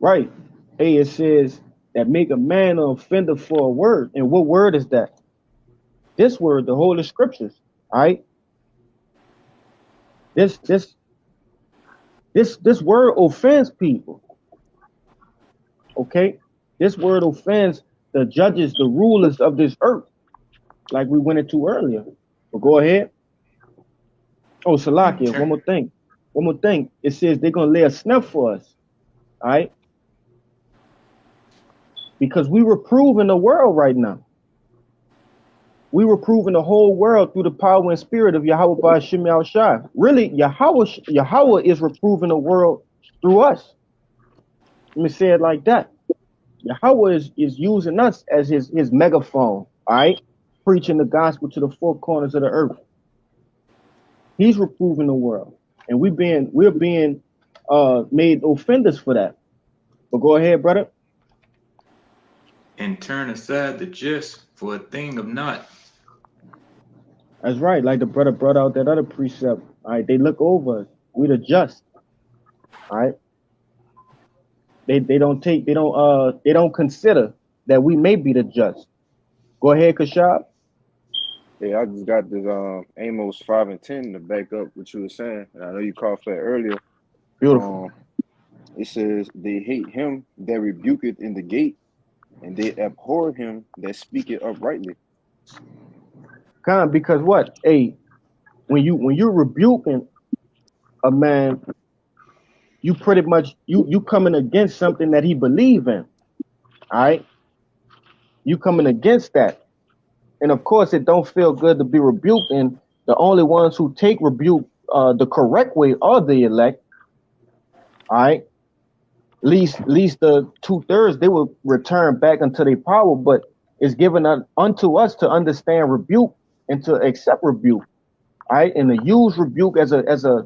Right. Hey, it says that make a man an offender for a word. And what word is that? This word, the Holy Scriptures. All right. This word offends people. Okay. This word offends the judges, the rulers of this earth, like we went into earlier. But go ahead. Oh, and Salakia, one turn more thing. One more thing. It says they're gonna lay a snare for us. All right? Because we reproving the world right now. We reproving the whole world through the power and spirit of Yahweh by Shem Shai. Really, Yahweh is reproving the world through us. Let me say it like that. Yahweh is using us as his megaphone, all right? Preaching the gospel to the four corners of the earth. He's reproving the world. And we're being made offenders for that. But go ahead, brother. and turn aside the just for a thing of naught. That's right. Like the brother brought out that other precept. All right, they look over us. We the just. All right. They don't consider that we may be the just. Go ahead, Kashab. Yeah, I just got this Amos 5 and 10 to back up what you were saying. And I know you called for that earlier. Beautiful. It says they hate him that rebuketh in the gate, and they abhor him that speaketh uprightly. Because what? Hey, when you're rebuking a man, you pretty much you coming against something that he believe in. All right. You coming against that. And of course, it don't feel good to be rebuked. And the only ones who take rebuke the correct way are the elect. All right. At least the 2/3 they will return back unto their power, but it's given unto us to understand rebuke and to accept rebuke. All right, and to use rebuke as a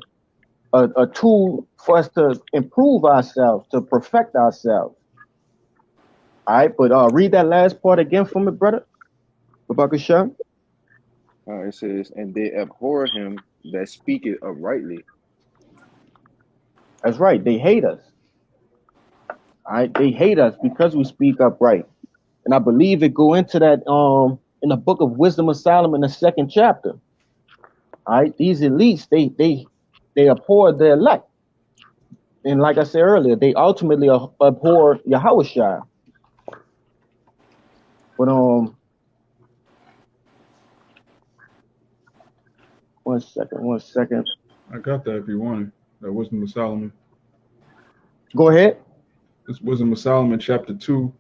tool for us to improve ourselves, to perfect ourselves. All right, but read that last part again for me, brother. Babakashah. It says, and they abhor him that speaketh uprightly. That's right. They hate us. All right, they hate us because we speak upright. And I believe it go into that in the book of Wisdom of Solomon, the 2nd chapter. All right, these elites, they abhor the elect. And like I said earlier, they ultimately abhor Yahushua. But one second. I got that if you want it. That Wisdom of Solomon. Go ahead. This Wisdom of Solomon, chapter 2,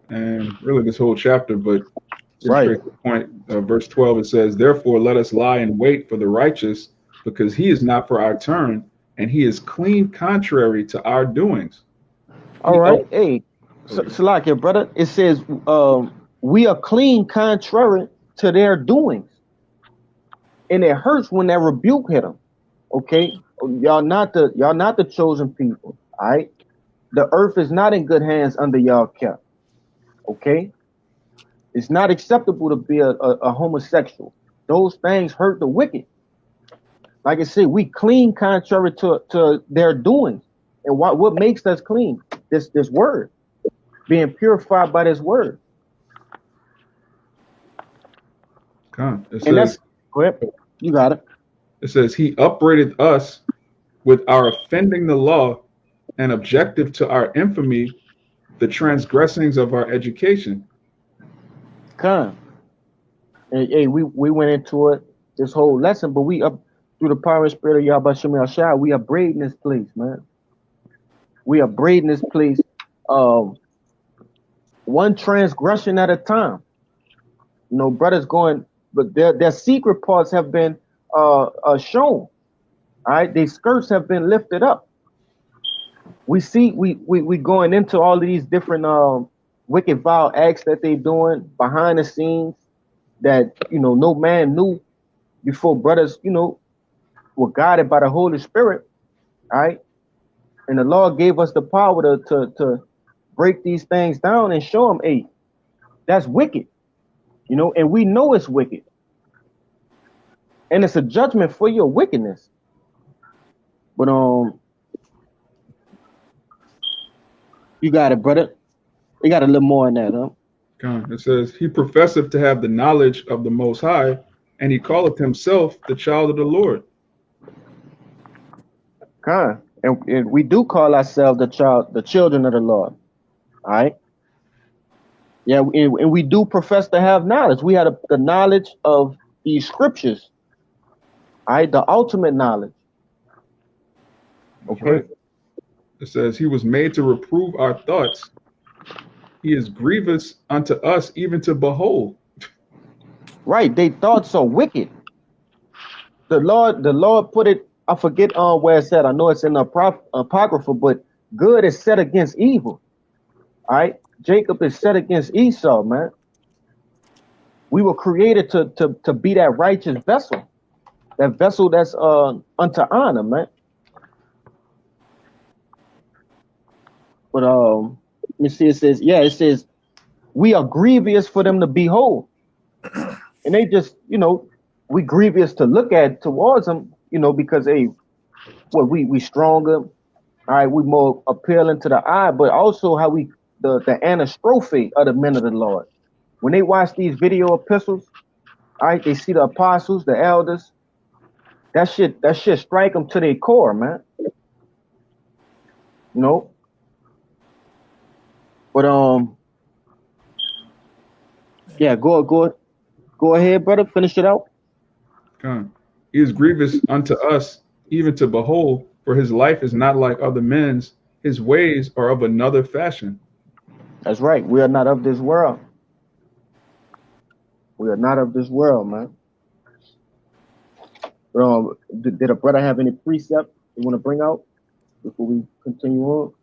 and really this whole chapter, but Right. straight to the point. Verse 12, it says, therefore let us lie in wait for the righteous, because he is not for our turn, and he is clean contrary to our doings. All right. Hey, Salakia, brother. It says we are clean contrary to their doings. And it hurts when that rebuke hit them. Okay? Y'all not the chosen people. All right? The earth is not in good hands under y'all kept. Okay? It's not acceptable to be a homosexual. Those things hurt the wicked. Like I said, we clean contrary to their doings. And what makes us clean? This word. Being purified by this word. It says, go ahead. You got it. It says, he upbraided us with our offending the law, and objective to our infamy, the transgressings of our education. And hey, we went into it this whole lesson, but we up through the power and spirit of Yahweh Shem Shai, we are braiding this place, man. We are braiding this place one transgression at a time. You know, brothers going, but their secret parts have been shown. All right, their skirts have been lifted up. We see we going into all of these different wicked vile acts that they doing behind the scenes that, you know, no man knew before brothers, you know, were guided by the Holy Spirit. All right. And the Lord gave us the power to break these things down and show them, hey, that's wicked. You know, and we know it's wicked. And it's a judgment for your wickedness. But you got it, brother. You got a little more in that, huh? It says, he professeth to have the knowledge of the Most High, and he calleth himself the child of the Lord. And we do call ourselves the children of the Lord. All right. Yeah, and we do profess to have knowledge. We had the knowledge of these scriptures. All right, the ultimate knowledge. That's Okay. right. It says, he was made to reprove our thoughts. He is grievous unto us, even to behold. Right. They thoughts are wicked. The Lord put it, I forget where it's at. I know it's in the apocrypha, but good is set against evil. All right. Jacob is set against Esau, man. We were created to be that righteous vessel. That vessel that's unto honor, man. But let me see, it says, we are grievous for them to behold. And they just, we grievous to look at towards them, because we stronger, all right, we more appealing to the eye, but also how the anastrophe of the men of the Lord. When they watch these video epistles, all right, they see the apostles, the elders, that shit strike them to their core, man. But yeah, go ahead, brother, finish it out. Come. He is grievous unto us, even to behold, for his life is not like other men's. His ways are of another fashion. That's right. We are not of this world. We are not of this world, man. Did a brother have any precept you want to bring out before we continue on?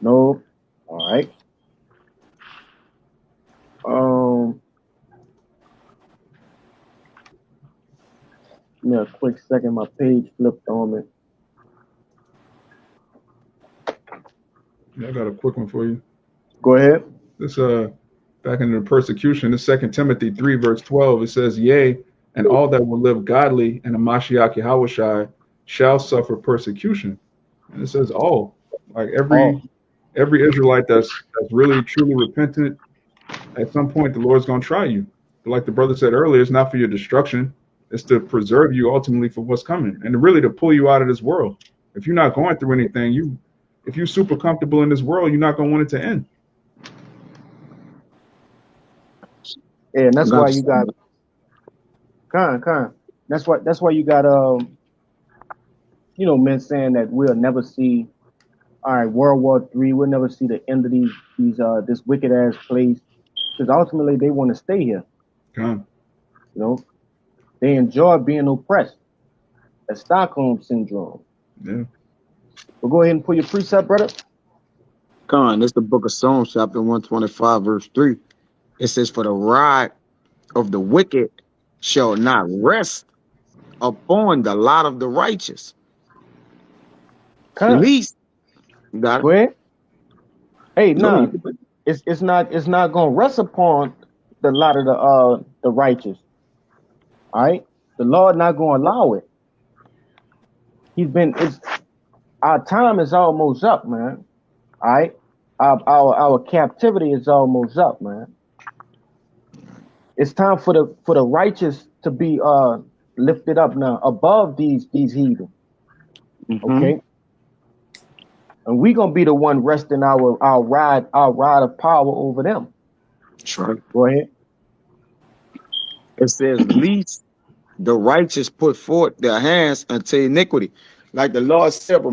No. All right. Give me a quick second. My page flipped on me. Yeah, I got a quick one for you. Go ahead. This back in the persecution, this 2 Timothy 3 verse 12, it says, yea, and all that will live godly in a Mashiach Yahushai shall suffer persecution. And it says all. Like every Israelite that's really truly repentant, at some point the Lord's gonna try you. But like the brother said earlier, it's not for your destruction, it's to preserve you ultimately for what's coming, and really to pull you out of this world. If you're not going through anything, if you're super comfortable in this world, you're not gonna want it to end. Yeah, and that's why you got That's why you got men saying that we'll never see, all right, World War III. We'll never see the end of this wicked ass place, because ultimately they want to stay here. They enjoy being oppressed. That's Stockholm syndrome. Yeah. Well, go ahead and pull your precept, brother. This is the book of Psalms, chapter 125, verse 3. It says, for the rod of the wicked shall not rest upon the lot of the righteous. Least, got it? Go ahead. Hey, no, it's not gonna rest upon the lot of the righteous. All right, the Lord not gonna allow it. Our time is almost up, man. All right, our captivity is almost up, man. It's time for the righteous to be lifted up now above these heathen. Okay, and we gonna be the one resting our rod of power over them. Sure. Go ahead. It says, least the righteous put forth their hands unto iniquity. Like the Lord said,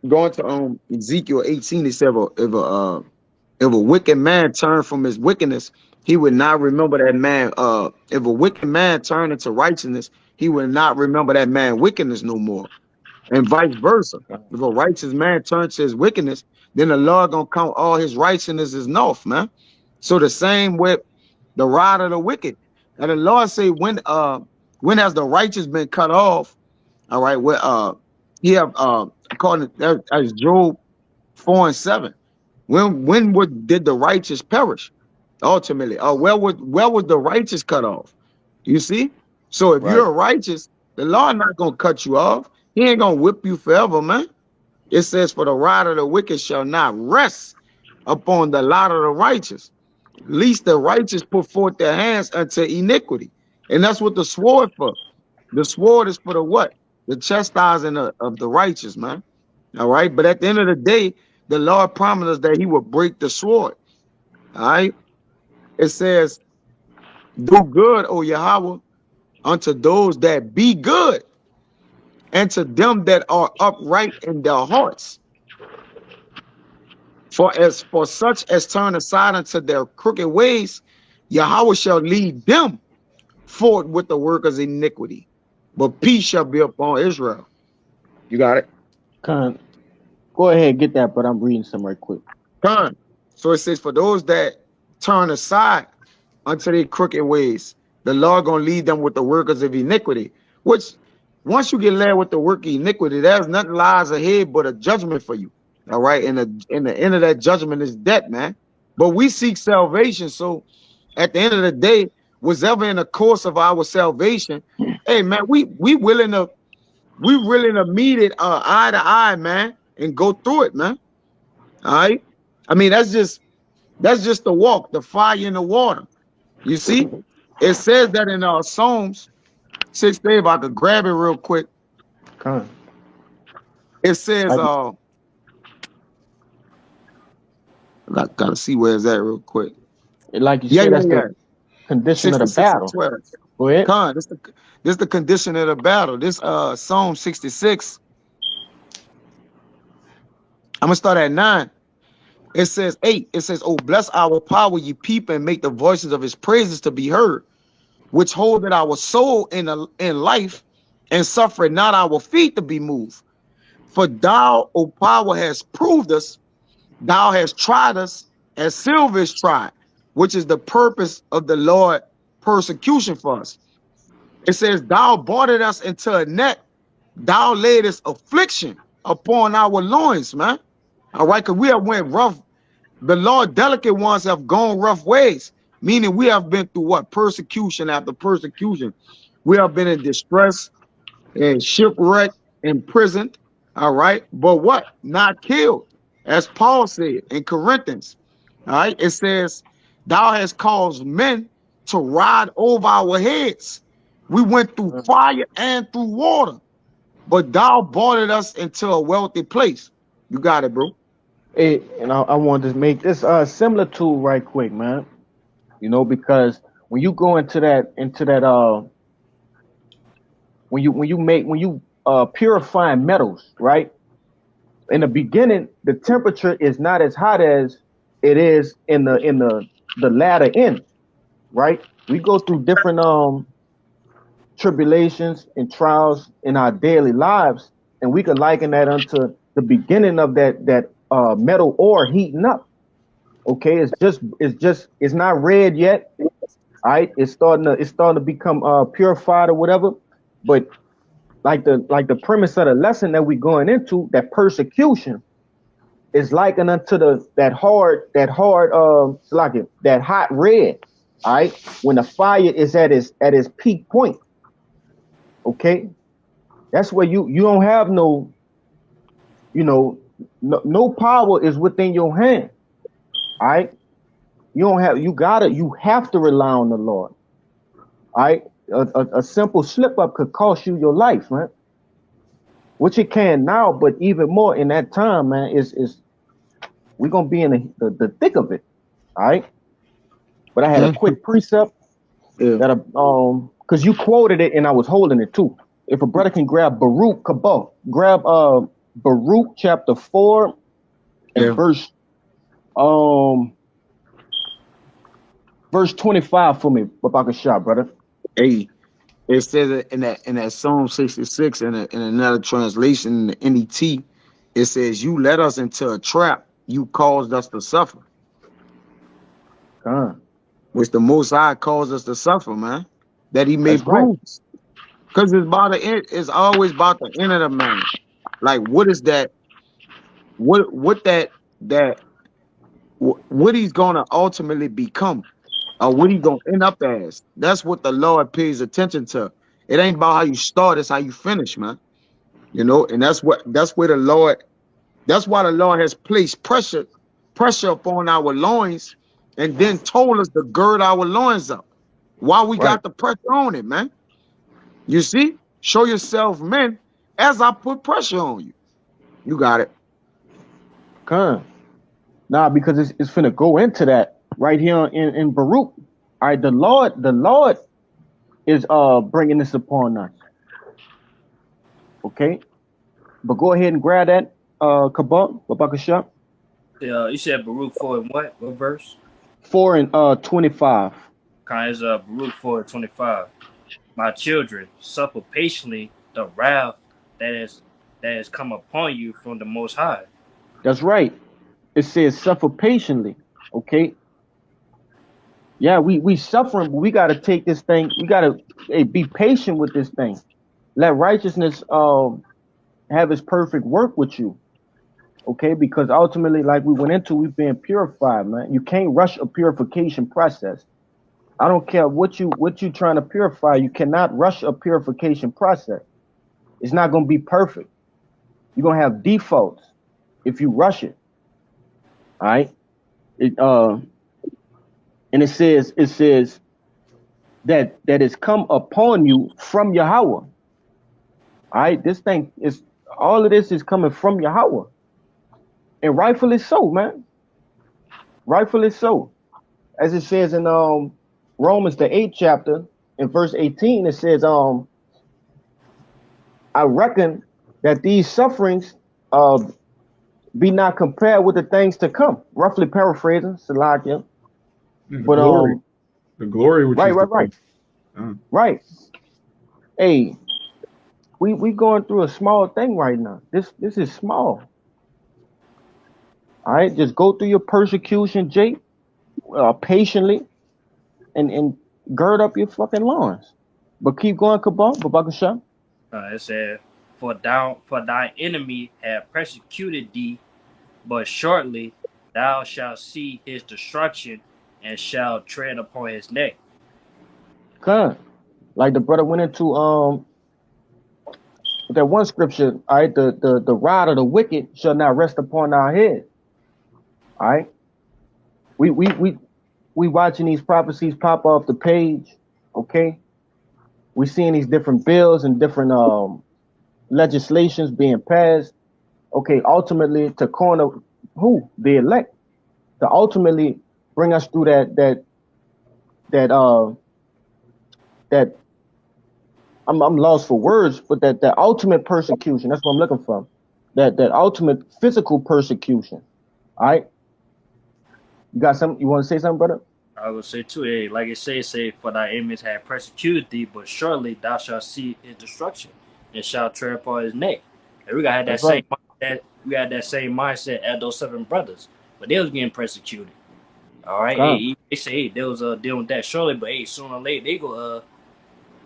going to Ezekiel 18, he said, if a wicked man turned from his wickedness, he would not remember that man. If a wicked man turned into righteousness, he would not remember that man wickedness no more. And vice versa. If a righteous man turns to his wickedness, then the Lord gonna count all his righteousness as north, man. So the same with the rod of the wicked. And the Lord say, when has the righteous been cut off? All right, he have according to as Job 4:7. Did the righteous perish? Ultimately, where was the righteous cut off? You see? So if you're righteous, the Lord not gonna cut you off. He ain't gonna whip you forever, man. It says, for the rod of the wicked shall not rest upon the lot of the righteous. Least the righteous put forth their hands unto iniquity. And that's what the sword for. The sword is for the what? The chastising of the righteous, man. All right. But at the end of the day, the Lord promised us that he would break the sword. All right. It says, Do good, O Yahweh, unto those that be good, and to them that are upright in their hearts. For such as turn aside unto their crooked ways, Yahweh shall lead them forward with the workers' iniquity. But peace shall be upon Israel. You got it? Con, go ahead and get that, but I'm reading some right quick. Con. So it says, for those that turn aside unto their crooked ways, the Lord gonna lead them with the workers of iniquity. Which, once you get led with the work of iniquity, there's nothing lies ahead but a judgment for you. All right, and the end of that judgment is death, man. But we seek salvation, so at the end of the day, whatever in the course of our salvation, hey man, we willing to meet it eye to eye, man, and go through it, man. All right. I mean, that's just the walk, the fire in the water. You see, it says that in Psalms 6, if I could grab it real quick. Con. It says, I gotta see where is that real quick. Like you said, that's the condition of the battle. Go ahead. Con, this the condition of the battle. This Psalm 66. I'm gonna start at 9. It says 8. It says, "Oh, bless our power, ye people, and make the voices of his praises to be heard, which holdeth our soul in life, and suffereth not our feet to be moved. For thou, O power, hast proved us, thou hast tried us, as silver is tried, which is the purpose of the Lord persecution for us. It says, thou boarded us into a net, thou laidest affliction upon our loins, man. All right, because we have went rough. The Lord delicate ones have gone rough ways, meaning we have been through what? Persecution after persecution. We have been in distress and shipwrecked, imprisoned, all right? But what? Not killed, as Paul said in Corinthians, all right? It says, thou hast caused men to ride over our heads. We went through fire and through water, but thou boarded us into a wealthy place. You got it, bro. Hey, and I wanted to make this similar to right quick, man. You know, because when you go into that when you purifying metals, right? In the beginning, the temperature is not as hot as it is in the latter end, right? We go through different tribulations and trials in our daily lives, and we can liken that unto the beginning of that metal ore heating up. Okay, it's not red yet. All right, it's starting to become purified or whatever. But like the premise of the lesson that we're going into, that persecution is likened unto that hot red. All right, when the fire is at its peak point. Okay, that's where you don't have no power is within your hand. All right, you have to rely on the Lord. All right, a simple slip up could cost you your life, man. Which it can now, but even more in that time, man. Is we're gonna be in the thick of it. All right, but I had a quick precept that because you quoted it and I was holding it too. If a brother can grab Baruch Kabah, grab Baruch chapter 4 and verse 25 for me, Babakashah, brother. Hey, it says in that Psalm 66 in another translation, in the NET, it says, "You led us into a trap, you caused us to suffer." Which the Most High caused us to suffer, man. That He made bruise. Because it's always about the end of the man. Like, what is that? What He's gonna ultimately become, or what He's gonna end up as. That's what the Lord pays attention to. It ain't about how you start; it's how you finish, man. You know, and that's where the Lord. That's why the Lord has placed pressure upon our loins, and then told us to gird our loins up. Why we got the pressure on it, man? You see, show yourself, men, as I put pressure on you. You got it. Nah, because it's finna go into that right here in Baruch. All right, the Lord is bringing this upon us. Okay, but go ahead and grab that Babakasha. You said Baruch 4 and what? What verse? 4 and 25. Kind of Baruch 4:25. My children, suffer patiently the wrath that has come upon you from the Most High. That's right. It says suffer patiently. Okay. Yeah, we suffering, but we got to take this thing. We got to be patient with this thing. Let righteousness have its perfect work with you. Okay, because ultimately, like we went into, we've been purified, man. You can't rush a purification process. I don't care what you trying to purify. You cannot rush a purification process. It's not going to be perfect. You're going to have defaults if you rush it. All right. And it says that it's come upon you from Yahweh. All right. This thing is, all of this is coming from Yahweh. And rightfully so, man. Rightfully so. As it says in Romans, the 8th chapter, in verse 18, it says, I reckon that these sufferings be not compared with the things to come. Roughly paraphrasing, Salakia. The But glory. The glory which is right. Hey, we going through a small thing right now. This is small. All right, just go through your persecution, Jake, patiently, and gird up your fucking loins. But keep going, Kabal, Babakasha. It said, for thy enemy have persecuted thee, but shortly thou shalt see his destruction and shalt tread upon his neck. Come, like the brother went into that one scripture. All right, the rod of the wicked shall not rest upon our head. All right, we watching these prophecies pop off the page. Okay, we seeing these different bills and different legislations being passed. Okay, ultimately to corner who? The elect. To ultimately bring us through that I'm lost for words, but that ultimate persecution, that's what I'm looking for. That ultimate physical persecution. All right. You got something you want to say something, brother? I would say too, like it say, for thy enemies have persecuted thee, but surely thou shalt see his destruction and shalt tread upon his neck. And we gotta have that same mindset. We had that same mindset as those 7 brothers, but they was getting persecuted. All right, they say they was dealing with that surely, but sooner or later they go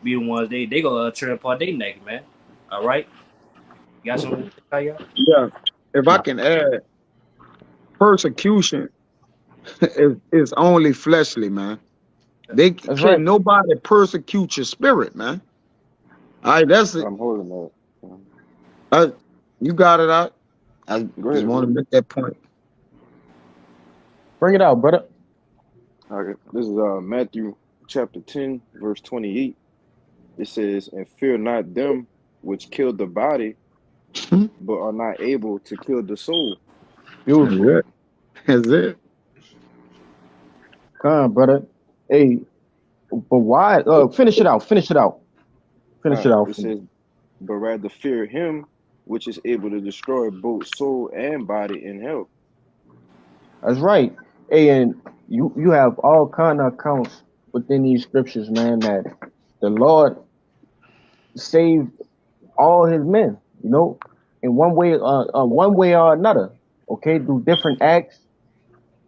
be the ones they go tread upon their neck, man. All right, you got something to tell you? Yeah. If I can add, persecution is only fleshly, man. They can't nobody persecute your spirit, man. All right, that's it. I'm holding that. You got it out. I just want to make that point. Bring it out, brother. Okay. This is Matthew chapter 10, verse 28. It says, and fear not them which kill the body, but are not able to kill the soul. Beautiful. That's it. Come on, brother. Hey, but why? Finish it out. It says, but rather fear him which is able to destroy both soul and body in hell. That's right. Hey, and you have all kind of accounts within these scriptures, man, that the Lord saved all his men, you know, in one way or another. Okay, through different acts.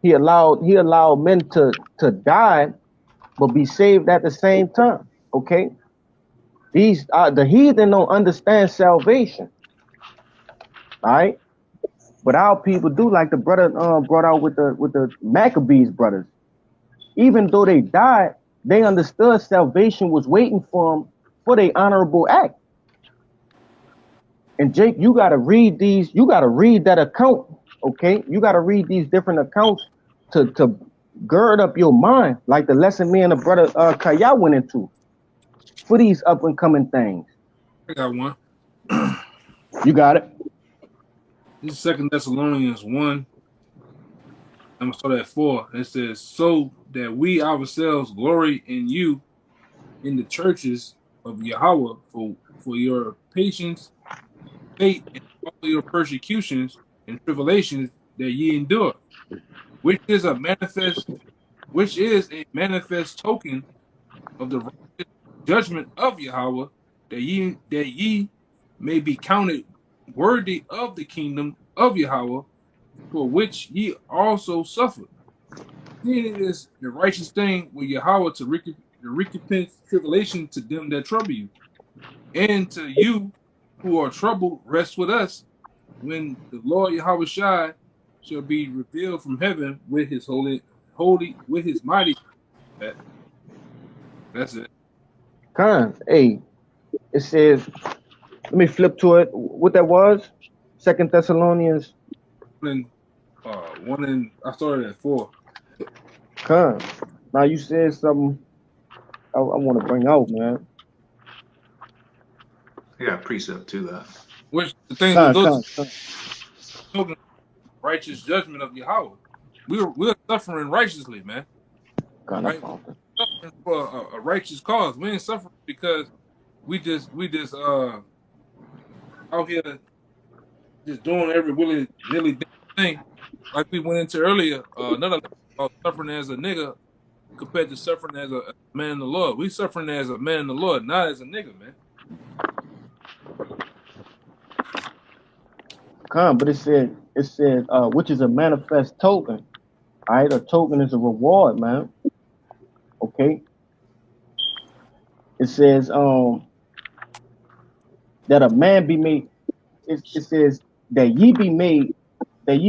He allowed men to die, but be saved at the same time. Okay. These the heathen don't understand salvation. All right. But our people do, like the brother brought out with the Maccabees brothers. Even though they died, they understood salvation was waiting for them for their honorable act. And Jake, you gotta read these. You gotta read that account. Okay, you gotta read these different accounts to gird up your mind, like the lesson me and the brother Kaya went into for these up and coming things. I got one. You got it. This is 2 Thessalonians 1, I'm gonna start at 4. It says, so that we ourselves glory in you in the churches of Yahweh for your patience, faith, and all your persecutions and tribulations that ye endure, which is a manifest token of the righteous judgment of Yahweh, that ye may be counted worthy of the kingdom of Yahweh, for which ye also suffered. Then it is the righteous thing with Yahweh to recompense tribulation to them that trouble you, and to you who are troubled, rest with us when the Lord Yahweh Shai shall be revealed from heaven with his with his mighty. That's it. Hey, it says, let me flip to it. What that was? 2 Thessalonians. I started at 4. Now you said something I want to bring out, man. I got a precept too, though. Which the things we go to righteous judgment of Yahweh. We're suffering righteously, man. Right? We're suffering for a righteous cause. We ain't suffering because we just out here just doing every nilly thing. Like we went into earlier, another about suffering as a nigga compared to suffering as a man in the Lord. We suffering as a man in the Lord, not as a nigga, man. But it said, which is a manifest token. All right, a token is a reward, man. Okay. It says that a man be made. It says that ye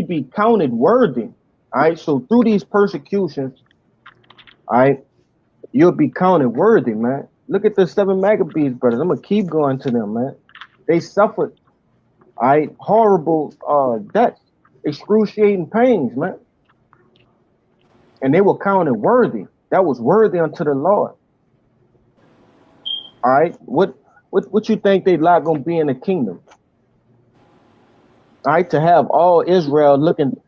be counted worthy. All right. So through these persecutions, all right, you'll be counted worthy, man. Look at the 7 Maccabees brothers. I'm gonna keep going to them, man. They suffered, all right, horrible deaths, excruciating pains, man. And they were counted worthy. That was worthy unto the Lord. All right. What you think they lot gonna be in the kingdom? All right, to have all Israel looking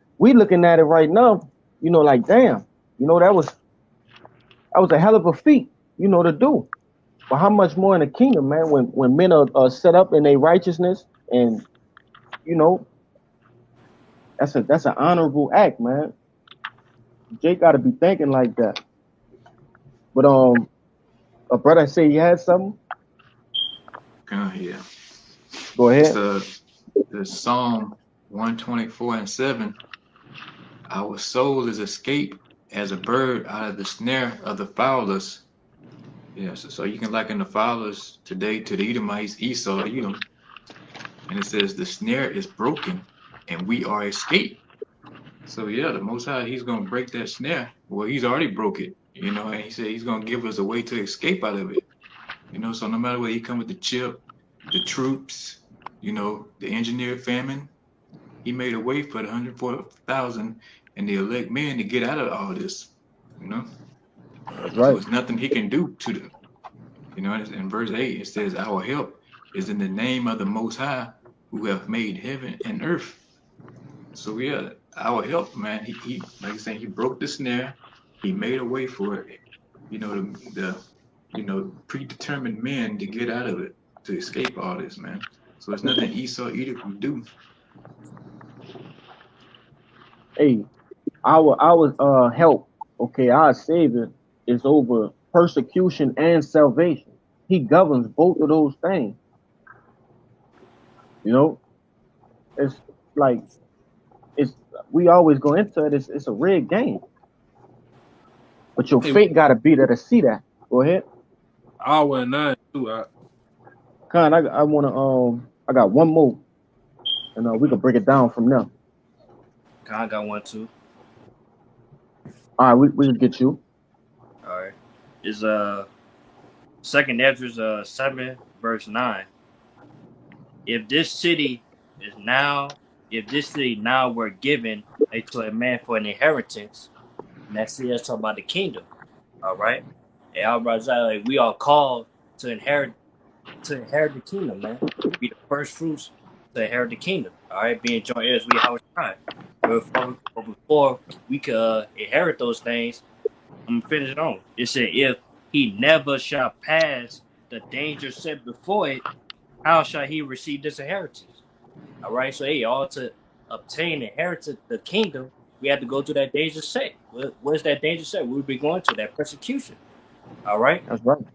at it right now, like damn, that was a hell of a feat, to do. But how much more in the kingdom, man, when men are set up in their righteousness, and that's an honorable act, man. Jake got to be thinking like that. But a brother say he had something. Yeah. Go ahead. The Psalm 124:7. Our soul is escaped as a bird out of the snare of the fowlers. Yes, so you can liken the fowlers today to the Edomites, Esau, Edom. And it says the snare is broken and we are escaped. So yeah, the Most High, he's going to break that snare. Well, he's already broke it, and he said he's going to give us a way to escape out of it. So no matter whether he come with the chip, the troops, the engineered famine, he made a way for the 104,000 and the elect men to get out of all this, That's right. So there's nothing he can do to them. In verse 8, it says, our help is in the name of the Most High who have made heaven and earth. So yeah, our help, man, he like I said, he broke the snare, he made a way for it, the predetermined men to get out of it, to escape all this, man. So it's nothing Esau Edom can do. Hey, our help, okay, our Savior is over persecution and salvation. He governs both of those things. It's like we always go into it. It's a rigged game, but your fate got to be there to see that. Go ahead. Hour and 9 too. I wanna I got one more, and we can break it down from there. I got one too. All right, we can get you. All right, is 2nd Ezra 7 verse 9. If this city now were given to a man for an inheritance, and that's talking about the kingdom. All right, and all right, like we are called to inherit the kingdom, man. Be the first fruits to inherit the kingdom. All right, being joint heirs with Yahushua. Before we could inherit those things, I'm gonna finish it on. It said, if he never shall pass the danger set before it, how shall he receive this inheritance? All right, so hey, all to obtain inheritance the kingdom, we have to go through that danger set. Where's that danger set? We'll be going to that persecution. All right, That's right. you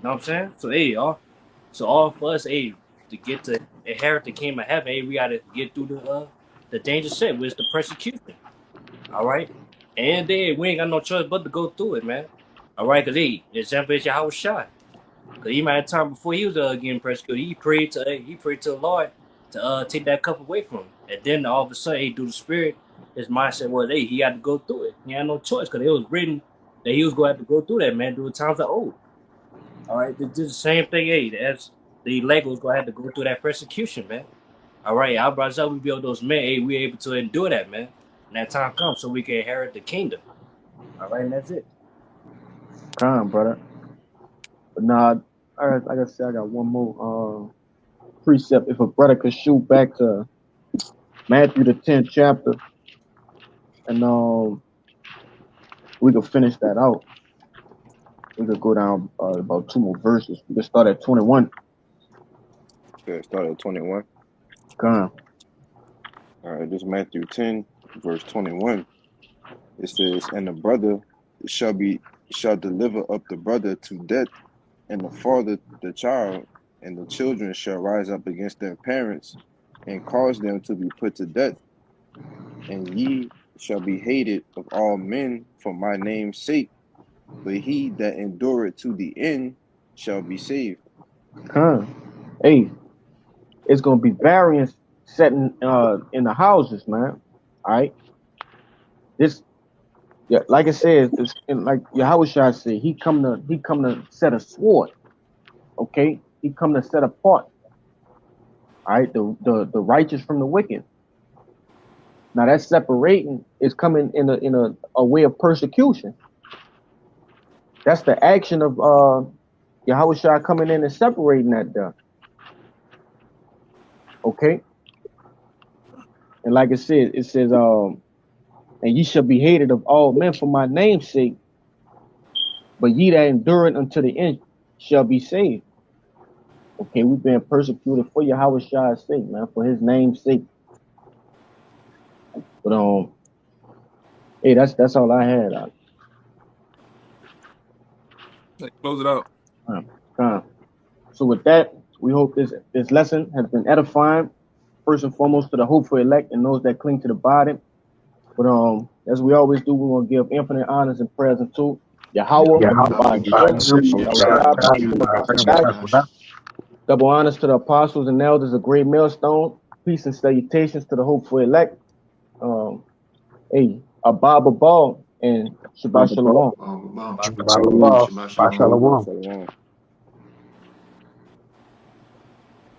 know what I'm saying? So hey, all for us, hey, to get to inherit the kingdom of heaven, hey, we gotta get through the danger set, which is the persecution. All right, and then we ain't got no choice but to go through it, man. All right, cause hey, the example is Yahweh Shai. Cause he might have time before he was getting persecuted. He prayed to the Lord to take that cup away from him, and then all of a sudden, hey, through the Spirit, his mindset was, hey, he had to go through it. He had no choice because it was written that he was going to have to go through that, man, through the times of old. All right, this is the same thing, hey, as the elect was going to have to go through that persecution, man. All right, our brothers, we build those men, hey, we able to endure that, man. And that time comes so we can inherit the kingdom. All right, and that's it. Come on, brother. But nah, like I said, I got one more precept. If a brother could shoot back to Matthew the 10th chapter, and we could finish that out. We could go down about 2 more verses. We could start at 21. Yeah, start at 21. Come. All right, this is Matthew 10, verse 21. It says, and the brother shall deliver up the brother to death, and the father the child, and the children shall rise up against their parents, and cause them to be put to death. And ye shall be hated of all men for my name's sake, but he that endureth to the end shall be saved. Come. Hey, it's gonna be variance setting in the houses, man. All right. This, yeah, like I said, like Yahweh Shai said, he come to set a sword. Okay, he come to set apart. All right, the righteous from the wicked. Now that separating is coming in a way of persecution. That's the action of Yahweh Shai coming in and separating that done. Okay, and like I said, it says, and ye shall be hated of all men for my name's sake, but ye that endure it unto the end shall be saved. Okay, we've been persecuted for Yahweh Shai's sake, man, for his name's sake. But hey, that's all I had. Close it out. So with that, we hope this lesson has been edifying, first and foremost to the hopeful elect and those that cling to the body. But as we always do, we want to give infinite honors and prayers unto Yahweh, double honors to the apostles and elders, a great millstone. Peace and salutations to the hopeful elect. Hey, Abba Ball and Shabbat Shalom. Shabbat shalom. Shalom.